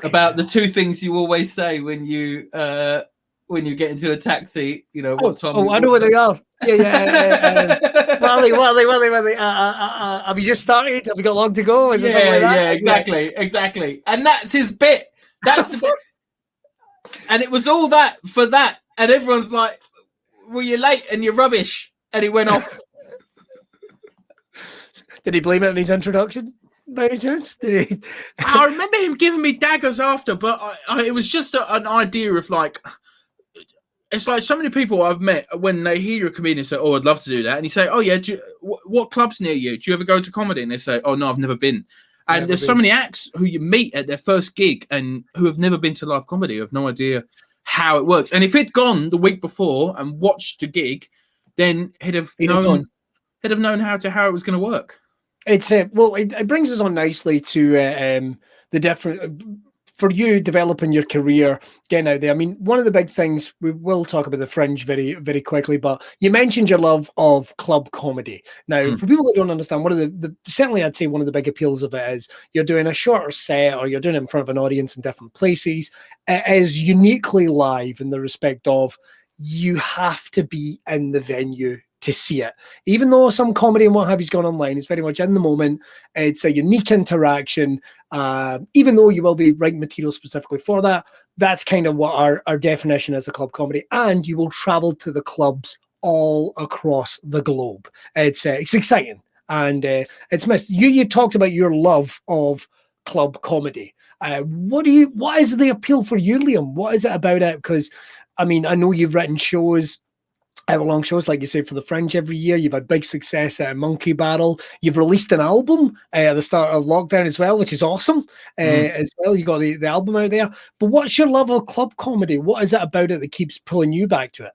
about the two things you always say when you get into a taxi. You know, what time? I know where they are. Yeah. Wally. Have you just started? Have you got long to go? Is it something like that? Yeah, exactly. And that's his bit. That's the bit. And it was all that for that. And everyone's like, "Well, you're late and you're rubbish." And he went off. Did he blame it on his introduction by any chance? Did he? I remember him giving me daggers after, but it was just an idea of like, it's like so many people I've met when they hear a comedian say, "Oh, I'd love to do that," and you say, "Oh yeah, what club's near you? Do you ever go to comedy?" And they say, "Oh no, I've never been." And there's so many acts who you meet at their first gig and who have never been to live comedy, who have no idea how it works. And if he'd gone the week before and watched the gig, then he'd have known how it was going to work. It's it brings us on nicely to the different for you developing your career, getting out there. I mean, one of the big things, we will talk about the Fringe very, very quickly, but you mentioned your love of club comedy. Now, for people that don't understand, one of the certainly I'd say one of the big appeals of it is you're doing a shorter set or you're doing it in front of an audience in different places. It is uniquely live in the respect of you have to be in the venue to see it. Even though some comedy and what have you's gone online, it's very much in the moment. It's a unique interaction. Even though you will be writing material specifically for that, that's kind of what our definition is of club comedy. And you will travel to the clubs all across the globe. It's exciting. And it's missed. You talked about your love of club comedy. What is the appeal for you, Liam? What is it about it? Because I mean, I know you've written shows, hour-long shows, like you say, for the Fringe every year. You've had big success at Monkey Barrel. You've released an album at the start of lockdown as well, which is awesome. As well, you got the album out there. But what's your love of club comedy? What is it about it that keeps pulling you back to it?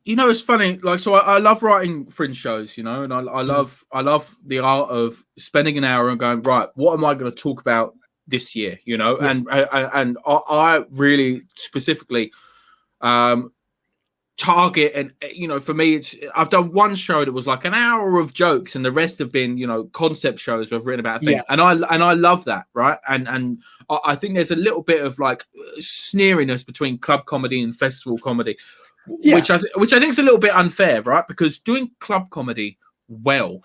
It's funny. Like, so I love writing Fringe shows, and I love the art of spending an hour and going, right, what am I going to talk about this year? And I really specifically target, and for me, I've done one show that was like an hour of jokes, and the rest have been concept shows where I've written about a thing, and I love that, right? And I think there's a little bit of like sneeriness between club comedy and festival comedy. Which I think is a little bit unfair, right? Because doing club comedy well,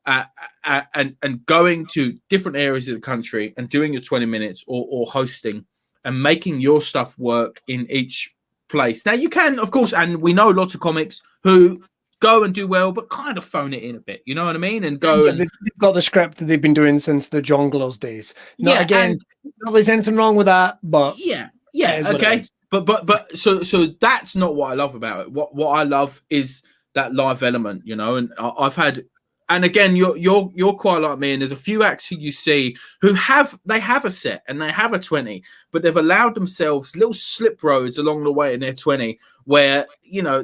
and going to different areas of the country and doing your 20 minutes or hosting and making your stuff work in each place. Now you can, of course, and we know lots of comics who go and do well, but kind of phone it in a bit. You know what I mean? And go. They've got the script that they've been doing since the Jongleurs days. Not there's anything wrong with that, but okay. But so that's not what I love about it. What I love is that live element, and I've had, and again, you're quite like me, and there's a few acts who you see who have a set and they have a 20, but they've allowed themselves little slip roads along the way in their 20 where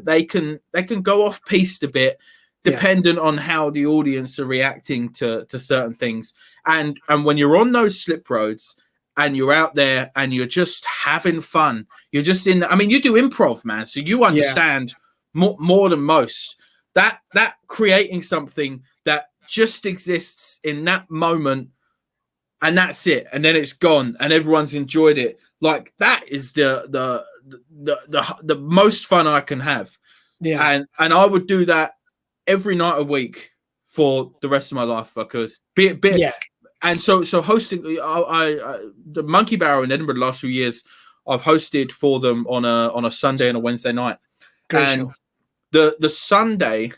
they can go off piste a bit, dependent on how the audience are reacting to certain things, and when you're on those slip roads and you're out there and you're just having fun, you're just you do improv, man, so you understand more than most that creating something that just exists in that moment, and that's it, and then it's gone and everyone's enjoyed it. Like, that is the most fun I can have. And I would do that every night a week for the rest of my life if I could. And so hosting, the Monkey Barrel in Edinburgh the last few years, I've hosted for them on a Sunday and a Wednesday night. Great show. The Sunday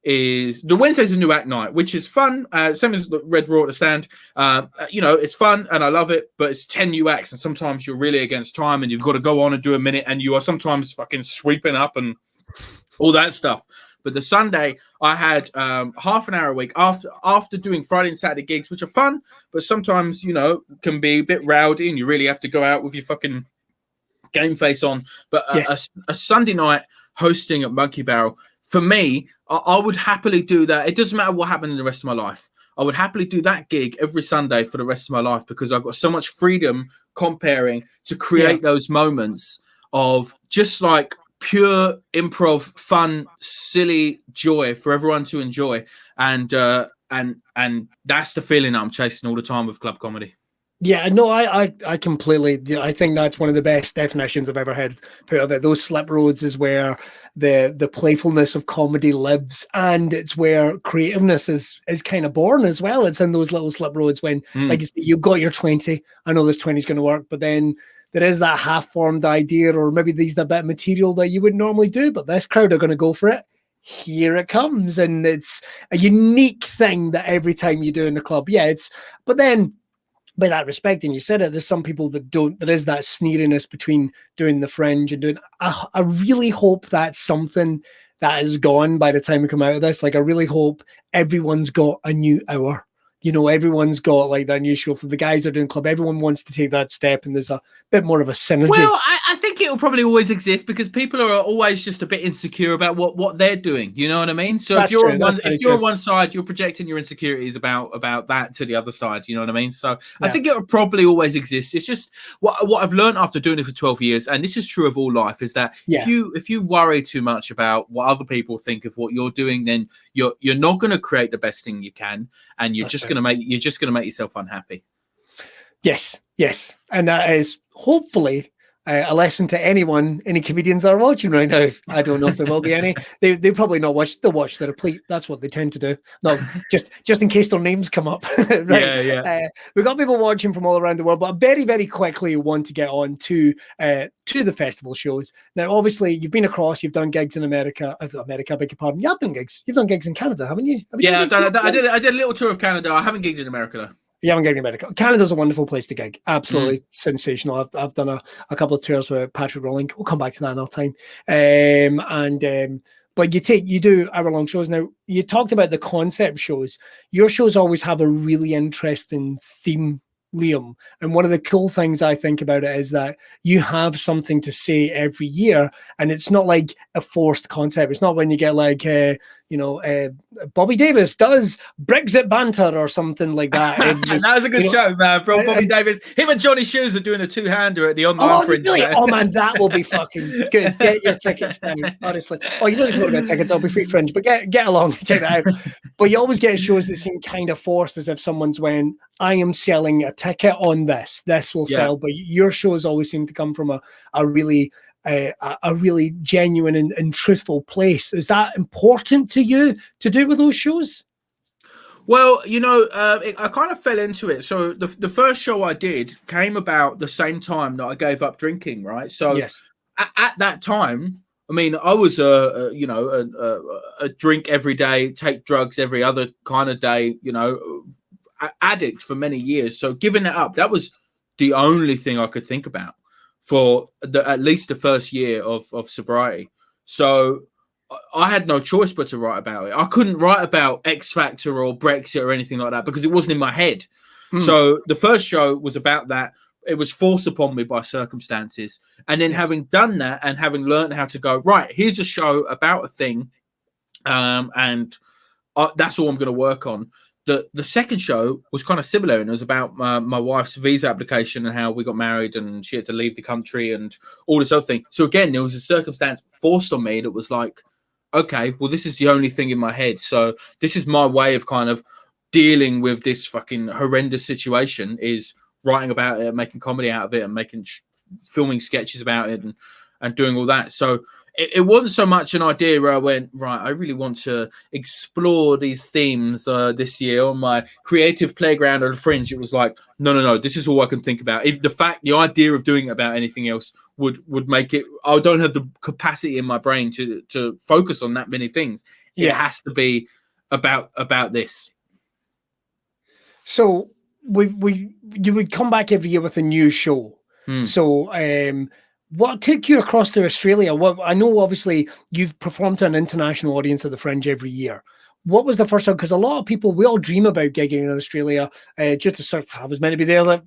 is, the Wednesday's a new act night, which is fun. Same as the Red Raw at the Stand. It's fun and I love it, but it's 10 new acts, and sometimes you're really against time and you've got to go on and do a minute, and you are sometimes fucking sweeping up and all that stuff. But the Sunday, I had half an hour a week after doing Friday and Saturday gigs, which are fun, but sometimes, can be a bit rowdy and you really have to go out with your fucking game face on. But a Sunday night hosting at Monkey Barrel, for me, I would happily do that. It doesn't matter what happened in the rest of my life. I would happily do that gig every Sunday for the rest of my life, because I've got so much freedom comparing to create those moments of just like pure improv, fun, silly joy for everyone to enjoy, and that's the feeling that I'm chasing all the time with club comedy. Yeah, no, I completely. I think that's one of the best definitions I've ever heard put of it. Those slip roads is where the playfulness of comedy lives, and it's where creativeness is kind of born as well. It's in those little slip roads when, like you say, you've got your 20. I know this 20 is going to work, but then there is that half-formed idea, or maybe there's a bit of material that you wouldn't normally do, but this crowd are going to go for it. Here it comes, and it's a unique thing that every time you do in the club. But then, by that respect, and you said it, there's some people that don't. There is that sneeriness between doing the Fringe and doing. I really hope that's something that is gone by the time we come out of this. Like, I really hope everyone's got a new hour. Everyone's got like that new show for the guys that are doing club. Everyone wants to take that step, and there's a bit more of a synergy. Well, I think it will probably always exist, because people are always just a bit insecure about what they're doing. You know what I mean? So if you're on one side, you're projecting your insecurities about that to the other side. You know what I mean? So I think it will probably always exist. It's just what I've learned after doing it for 12 years, and this is true of all life, is that if you worry too much about what other people think of what you're doing, then you're not going to create the best thing you can, and you're just going to make yourself unhappy. Yes, and that is hopefully a lesson to any comedians that are watching right now. I don't know if there will be any. They probably not watch. They'll watch the replete. That's what they tend to do. No, just in case their names come up. Right. Yeah. We've got people watching from all around the world, but I very, very quickly want to get on to the festival shows. Now, obviously, you've been across. You've done gigs in America. I beg your pardon. You have done gigs. You've done gigs in Canada, haven't you? I did a little tour of Canada. I haven't gigged in America though. You haven't gigged in America. Canada's a wonderful place to gig. Absolutely sensational. I've done a couple of tours with Patrick Rowling. We'll come back to that another time. But you do hour-long shows. Now, you talked about the concept shows. Your shows always have a really interesting theme, Liam. And one of the cool things I think about it is that you have something to say every year, and it's not like a forced concept. It's not when you get like, Bobby Davis does Brexit banter or something like that. That was a good show, man, bro. Bobby Davis, him and Johnny Shoes are doing a two-hander at the online Fringe. Really? Oh man, that will be fucking good. Get your tickets now, honestly. Oh, you don't need to worry about tickets. I'll be free Fringe, but get along, check that out. But you always get shows that seem kind of forced, as if someone's went, I am selling a ticket on this. This will sell. But your shows always seem to come from a really genuine and truthful place. Is that important to you to do with those shows? Well, I kind of fell into it. So the first show I did came about the same time that I gave up drinking, right? So at that time, I mean, I was a drink every day, take drugs every other kind of day, addict for many years. So giving it up, that was the only thing I could think about for at least the first year of sobriety. So I had no choice but to write about it. I couldn't write about X Factor or Brexit or anything like that because it wasn't in my head. So the first show was about that. It was forced upon me by circumstances. And then having done that and having learned how to go, right, here's a show about a thing, and that's all I'm going to work on. The second show was kind of similar, and it was about my wife's visa application and how we got married and she had to leave the country and all this other thing. So again, there was a circumstance forced on me that was like, okay, well, this is the only thing in my head. So this is my way of kind of dealing with this fucking horrendous situation, is writing about it, making comedy out of it, and filming sketches about it and doing all that. So it wasn't so much an idea where I went, right, I really want to explore these themes this year on my creative playground or the Fringe. It was like, no, this is all I can think about. If the idea of doing it about anything else would make it, I don't have the capacity in my brain to focus on that many things. It has to be about this. So you would come back every year with a new show. So what took you across to Australia? I know obviously you've performed to an international audience at the Fringe every year. What was the first time? Because a lot of people, we all dream about gigging in Australia. Just to sort of, I was meant to be there now.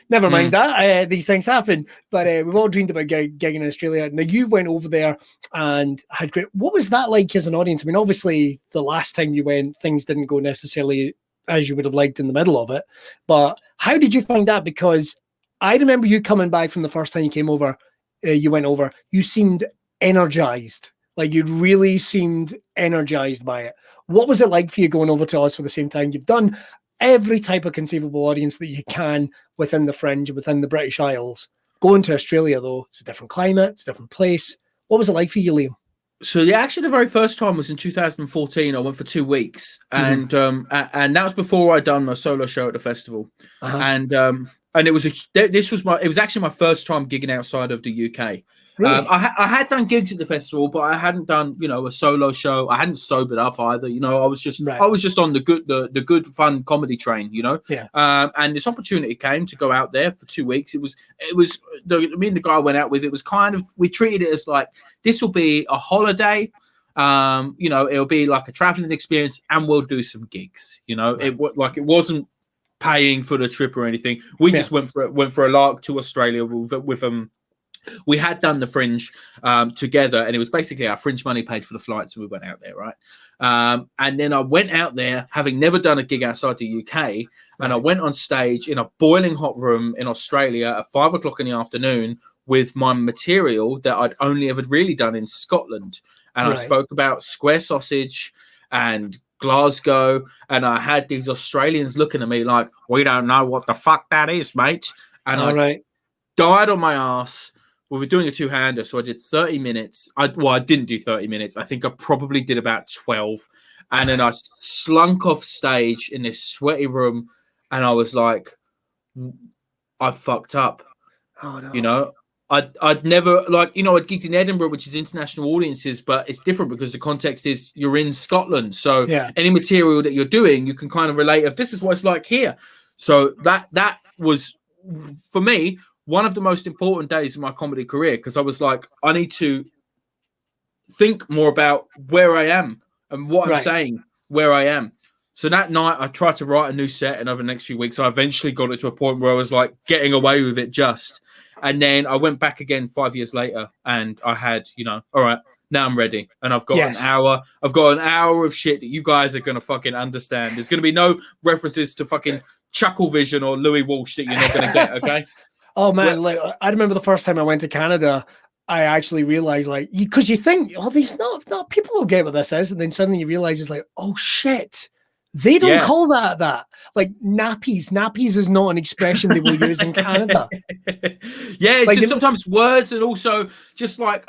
Never mind that. These things happen. But we've all dreamed about gigging in Australia. Now, you went over there and had great... What was that like as an audience? I mean, obviously, the last time you went, things didn't go necessarily as you would have liked in the middle of it. But how did you find that? Because I remember you coming back from the first time you came over, you went over, you seemed energized. Like you really seemed energized by it. What was it like for you going over to us for the same time? You've done every type of conceivable audience that you can within the Fringe, within the British Isles. Going to Australia, though, it's a different climate, it's a different place. What was it like for you, Liam? So actually the very first time was in 2014. I went for 2 weeks, and that was before I'd done my solo show at the festival, and it was actually my first time gigging outside of the UK. Really? I had done gigs at the festival, but I hadn't done a solo show. I hadn't sobered up either. I was just on the good fun comedy train. And this opportunity came to go out there for 2 weeks. It was me and the guy I went out with. It was kind of, we treated it as like, this will be a holiday. It'll be like a traveling experience, and we'll do some gigs. It wasn't paying for the trip or anything. We just went for a lark to Australia with we had done the Fringe together, and it was basically our Fringe money paid for the flights, and we went out there, right? And then I went out there, having never done a gig outside the UK, and I went on stage in a boiling hot room in Australia at 5 o'clock in the afternoon with my material that I'd only ever really done in Scotland. And I spoke about square sausage and Glasgow, and I had these Australians looking at me like, we don't know what the fuck that is, mate. And died on my ass. We were doing a two-hander, so I did 30 minutes. I didn't do 30 minutes. I think I probably did about 12. And then I slunk off stage in this sweaty room, and I was like, I fucked up. Oh, no. You know, I'd never, like, you know, I'd gigged in Edinburgh, which is international audiences, but it's different because the context is you're in Scotland. So any material that you're doing, you can kind of relate of this is what it's like here. So that was, for me, one of the most important days of my comedy career, because I was like, I need to think more about where I am and what I'm saying, where I am. So that night, I tried to write a new set, and over the next few weeks, I eventually got it to a point where I was like getting away with it just. And then I went back again 5 years later, and I had, you know, all right, now I'm ready. And I've got an hour. I've got an hour of shit that you guys are going to fucking understand. There's going to be no references to fucking Chuckle Vision or Louis Walsh that you're not going to get, okay? Oh man, like I remember the first time I went to Canada, I actually realized, like, because you think, oh, these not people don't get what this is, and then suddenly you realize it's like, oh shit, they don't call that. Like nappies is not an expression they will use in Canada. It's like, just sometimes words, and also just like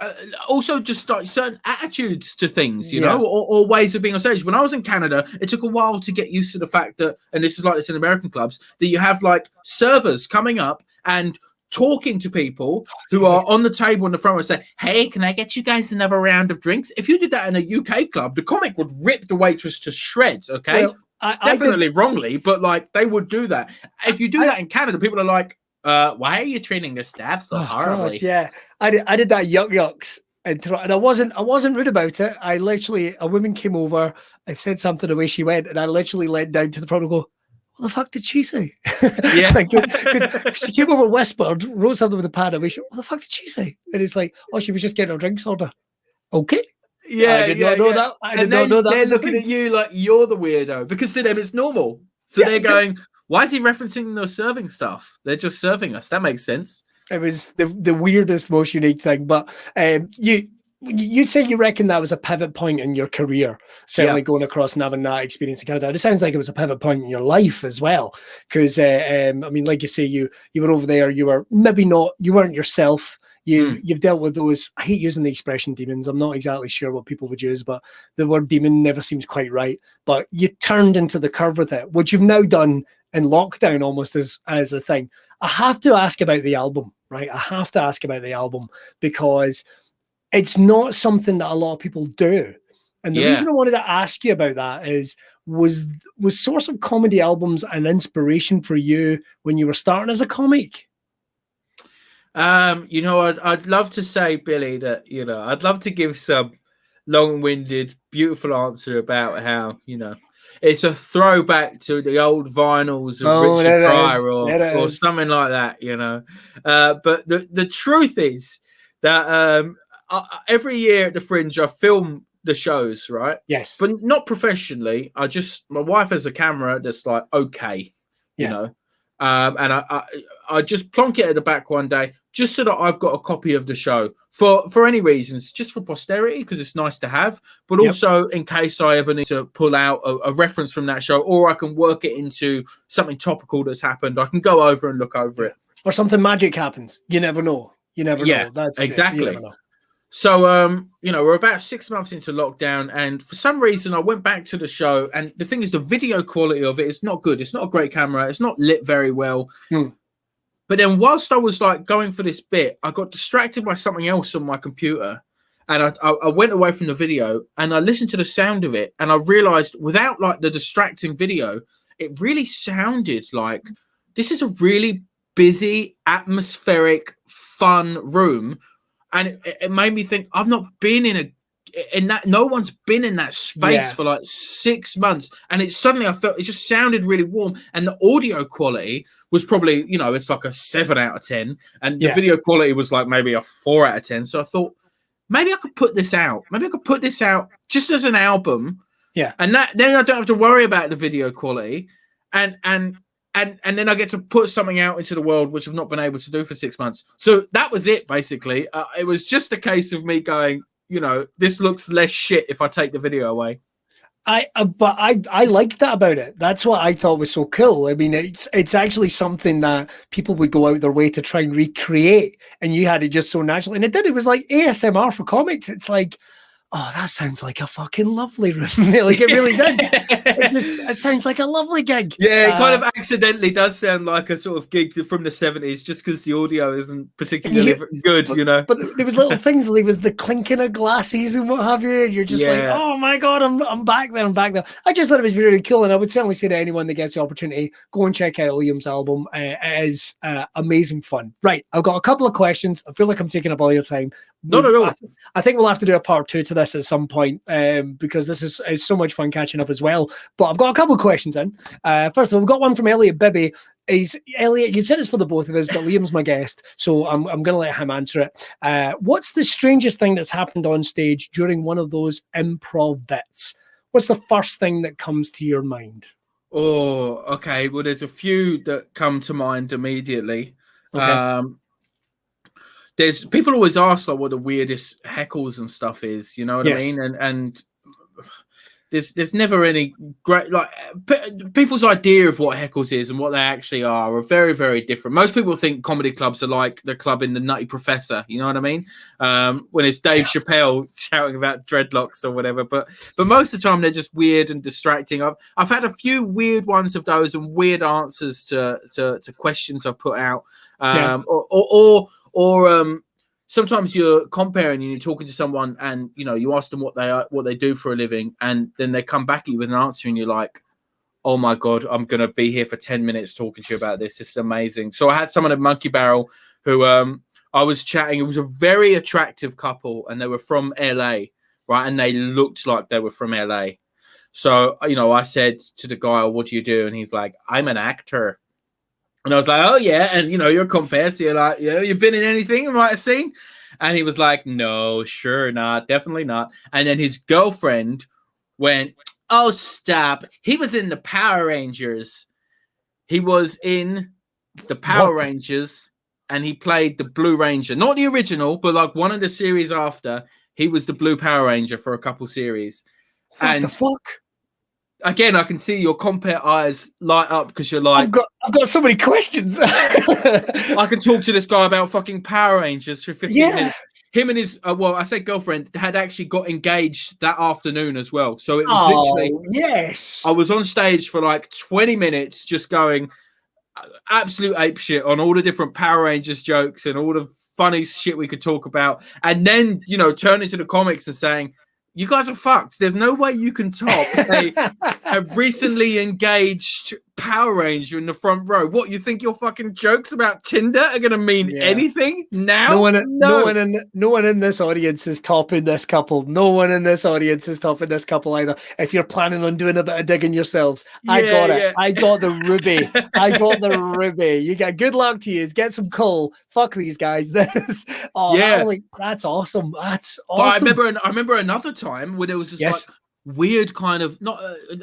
certain attitudes to things, you know, or ways of being on stage. When I was in Canada, it took a while to get used to the fact that, and this is like this in American clubs, that you have like servers coming up and talking to people who are on the table in the front and say, hey, can I get you guys another round of drinks? If you did that in a UK club, the comic would rip the waitress to shreds, okay? Well, definitely wrongly, but like they would do that. If you do that in Canada, people are like, why are you treating the staff so horribly? God, I did that yucks. And I wasn't rude about it. I literally, a woman came over and said something the way she went, and I literally leant down to the front and go, what the fuck did she say? Yeah. Cause she came over, whispered, wrote something with a pad away. What the fuck did she say? And it's like, oh, she was just getting her drinks order. Okay. Yeah, I did not know that. I did not know that. They're looking at you like you're the weirdo, because to them it's normal. So they're going, why is he referencing the serving stuff? They're just serving us. That makes sense. It was the weirdest, most unique thing. But you say you reckon that was a pivot point in your career, certainly going across and having that experience in Canada. It sounds like it was a pivot point in your life as well, because I mean, like you say, you were over there, you were maybe not, you weren't yourself. You've dealt with those. I hate using the expression demons. I'm not exactly sure what people would use, but the word demon never seems quite right. But you turned into the curve with it, which you've now done in lockdown almost as a thing. I have to ask about the album, right? I have to ask about the album, because it's not something that a lot of people do. And the reason I wanted to ask you about that is, was Source of Comedy albums an inspiration for you when you were starting as a comic? You know, I'd love to say, Billy, that, you know, I'd love to give some long-winded, beautiful answer about how, you know, it's a throwback to the old vinyls of Richard Pryor or something like that, you know. But the truth is that every year at the Fringe, I film the shows, right? Yes. But not professionally. My wife has a camera that's like, okay, you know. And I just plonk it at the back one day, just so that I've got a copy of the show for any reasons, just for posterity, because it's nice to have, but also in case I ever need to pull out a reference from that show, or I can work it into something topical that's happened. I can go over and look over it. Or something magic happens. You never know. You never know. That's exactly. You never know. So, you know, we're about 6 months into lockdown, and for some reason I went back to the show, and the thing is, the video quality of it is not good. It's not a great camera. It's not lit very well. But then whilst I was like going for this bit, I got distracted by something else on my computer, and I went away from the video, and I listened to the sound of it, and I realized without like the distracting video, it really sounded like this is a really busy, atmospheric, fun room. And it made me think, I've not been in that, no one's been in that space for like 6 months. And suddenly I felt, it just sounded really warm. And the audio quality was probably, you know, it's like a 7 out of 10. And the video quality was like maybe a 4 out of 10. So I thought, maybe I could put this out. Maybe I could put this out just as an album. Yeah. And then I don't have to worry about the video quality. And then I get to put something out into the world, which I've not been able to do for 6 months. So that was it, basically. It was just a case of me going, you know, this looks less shit if I take the video away. I liked that about it. That's what I thought was so cool. I mean, it's actually something that people would go out their way to try and recreate, and you had it just so natural. And it did. It was like ASMR for comics. It's like, oh, that sounds like a fucking lovely room. Like, it really did. It sounds like a lovely gig. Yeah, it kind of accidentally does sound like a sort of gig from the 70s, just because the audio isn't particularly good, you know. But there was little things. There was the clinking of glasses and what have you. And you're just like, oh my God, I'm back there. I'm back there. I just thought it was really cool. And I would certainly say to anyone that gets the opportunity, go and check out Liam's album. It is amazing fun. Right. I've got a couple of questions. I feel like I'm taking up all your time. No. I think we'll have to do a part 2 to this at some point, because this is so much fun catching up as well. But I've got a couple of questions in. First of all, we've got one from Elliot Bibby. Elliot, you've said it's for the both of us, but Liam's my guest, so I'm going to let him answer it. What's the strangest thing that's happened on stage during one of those improv bits? What's the first thing that comes to your mind? Oh, okay. Well, there's a few that come to mind immediately. Okay. There's people always ask like what the weirdest heckles and stuff is, you know what I mean? And there's never any great, like, people's idea of what heckles is and what they actually are very, very different. Most people think comedy clubs are like the club in The Nutty Professor, you know what I mean? When it's Dave Chappelle shouting about dreadlocks or whatever, but most of the time they're just weird and distracting. I've had a few weird ones of those and weird answers to questions I've put out, or sometimes you're comparing and you're talking to someone and, you know, you ask them what they do for a living, and then they come back at you with an answer and you're like, oh my God, I'm going to be here for 10 minutes talking to you about this. This is amazing. So I had someone at Monkey Barrel who I was chatting. It was a very attractive couple and they were from LA, right? And they looked like they were from LA. So, you know, I said to the guy, what do you do? And he's like, I'm an actor. And I was like, oh, yeah. And, you know, you're a compare. So you're like, yeah, you've been in anything you might have seen? And he was like, no, sure not. Definitely not. And then his girlfriend went, oh, stop. He was in the Power Rangers. He was in the Power Rangers and he played the Blue Ranger. Not the original, but like one of the series after. He was the Blue Power Ranger for a couple series. What the fuck? Again, I can see your compare eyes light up because you're like, I've got so many questions. I can talk to this guy about fucking Power Rangers for 15 minutes. Him and his, I said girlfriend, had actually got engaged that afternoon as well. So it was literally, yes. I was on stage for like 20 minutes just going absolute ape shit on all the different Power Rangers jokes and all the funny shit we could talk about. And then, you know, turning to the comics and saying, you guys are fucked. There's no way you can top a recently engaged Power Ranger in the front row. What, you think your fucking jokes about Tinder are going to mean anything now? No one in this audience is topping this couple. No one in this audience is topping this couple either. If you're planning on doing a bit of digging yourselves, I got it. I got the ruby. I got the ruby. You get good luck to you. Get some coal. Fuck these guys. That's awesome. That's awesome. But I remember another time when there was just like weird kind of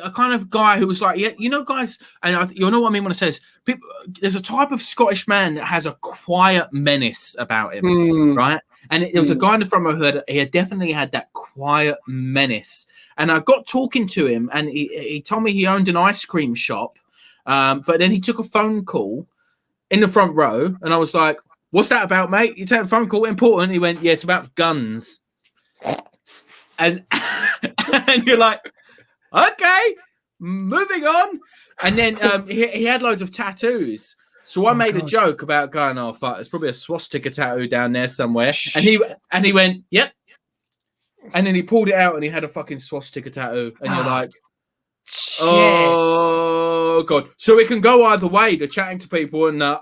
a kind of guy who was like, yeah, you know, guys, and you know what I mean when I say this. People, there's a type of Scottish man that has a quiet menace about him, right? And there was a guy in the front row who he had definitely had that quiet menace. And I got talking to him, and he told me he owned an ice cream shop, but then he took a phone call in the front row, and I was like, "What's that about, mate? You take a phone call, important?" He went, "Yeah, it's about guns." And you're like, okay, moving on. And then he had loads of tattoos. So I made a joke about going, oh, fuck, there's probably a swastika tattoo down there somewhere. And he went, yep. And then he pulled it out and he had a fucking swastika tattoo. And you're like, oh, God. So it can go either way, the chatting to people and the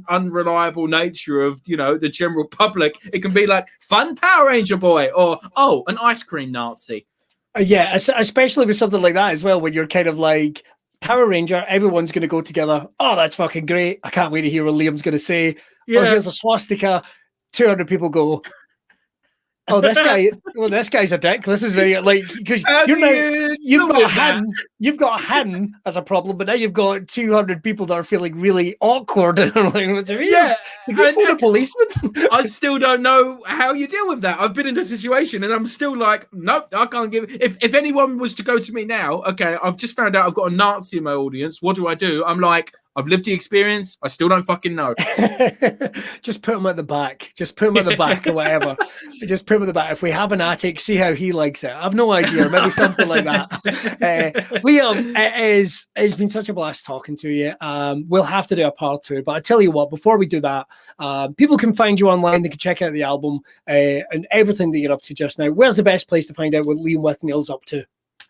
unreliable nature of, you know, the general public. It can be like, fun Power Ranger boy, or, oh, an ice cream Nazi. Yeah, especially with something like that as well, when you're kind of like, Power Ranger, everyone's going to go together. Oh, that's fucking great. I can't wait to hear what Liam's going to say. Yeah. Oh, here's a swastika. 200 people go, oh, this guy, well, this guy's a dick. This is very like because you've got him as a problem, but now you've got 200 people that are feeling really awkward. And I'm like, what's it mean? Yeah, Did you phone a policeman? I still don't know how you deal with that. I've been in the situation, and I'm still like, nope, I can't give. If anyone was to go to me now, okay, I've just found out I've got a Nazi in my audience. What do? I'm like, I've lived the experience. I still don't fucking know. Just put him at the back. Just put him at the back or whatever. Just put him at the back. If we have an attic, see how he likes it. I've no idea. Maybe something like that. Liam, it's been such a blast talking to you. We'll have to do a part 2. But I tell you what, before we do that, people can find you online. They can check out the album and everything that you're up to just now. Where's the best place to find out what Liam Withnail's up to?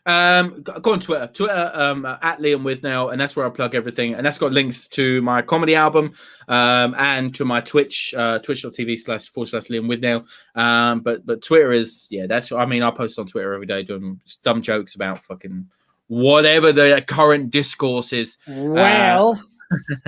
Go on Twitter at Liam Withnail, and that's where I plug everything, and that's got links to my comedy album and to my Twitch, twitch.tv//Liam Withnail. But Twitter is, that's, I mean, I post on Twitter every day doing dumb jokes about fucking whatever the current discourse is. Well,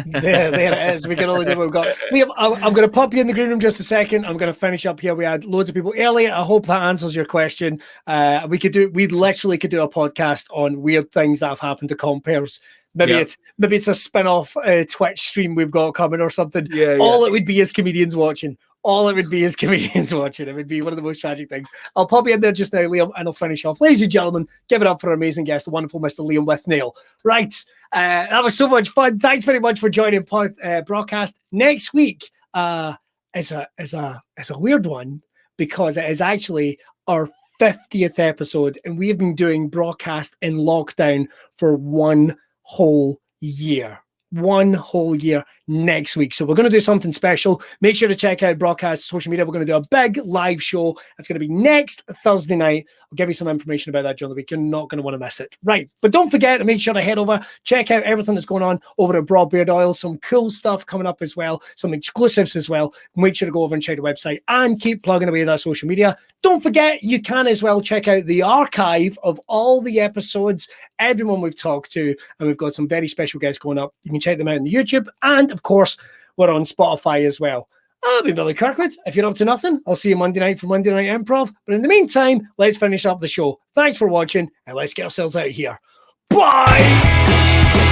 there it is. We can only do what we've got. Liam, I'm going to pop you in the green room just a second. I'm going to finish up here. We had loads of people earlier. I hope that answers your question. We literally could do a podcast on weird things that have happened to compares. Maybe it's a spin-off Twitch stream we've got coming or something. All it would be is comedians watching. It would be one of the most tragic things. I'll pop you in there just now, Liam, and I'll finish off. Ladies and gentlemen, give it up for our amazing guest, the wonderful Mr. Liam Withnail. Right. That was so much fun. Thanks very much for joining Braw Cast. Next week is a weird one because it is actually our 50th episode, and we have been doing Braw Cast in lockdown for one whole year next week. So we're going to do something special. Make sure to check out Braw Cast social media. We're going to do a big live show. It's going to be next Thursday night. I'll give you some information about that during the week. You're not going to want to miss it. Right. But don't forget to make sure to head over, check out everything that's going on over at Braw Beard Oil. Some cool stuff coming up as well. Some exclusives as well. Make sure to go over and check the website and keep plugging away that social media. Don't forget, you can as well check out the archive of all the episodes, everyone we've talked to, and we've got some very special guests going up. You can check them out on the YouTube, and of course, we're on Spotify as well. I'll be Billy Kirkwood. If you're up to nothing, I'll see you Monday night for Monday Night Improv. But in the meantime, let's finish up the show. Thanks for watching, and let's get ourselves out of here. Bye!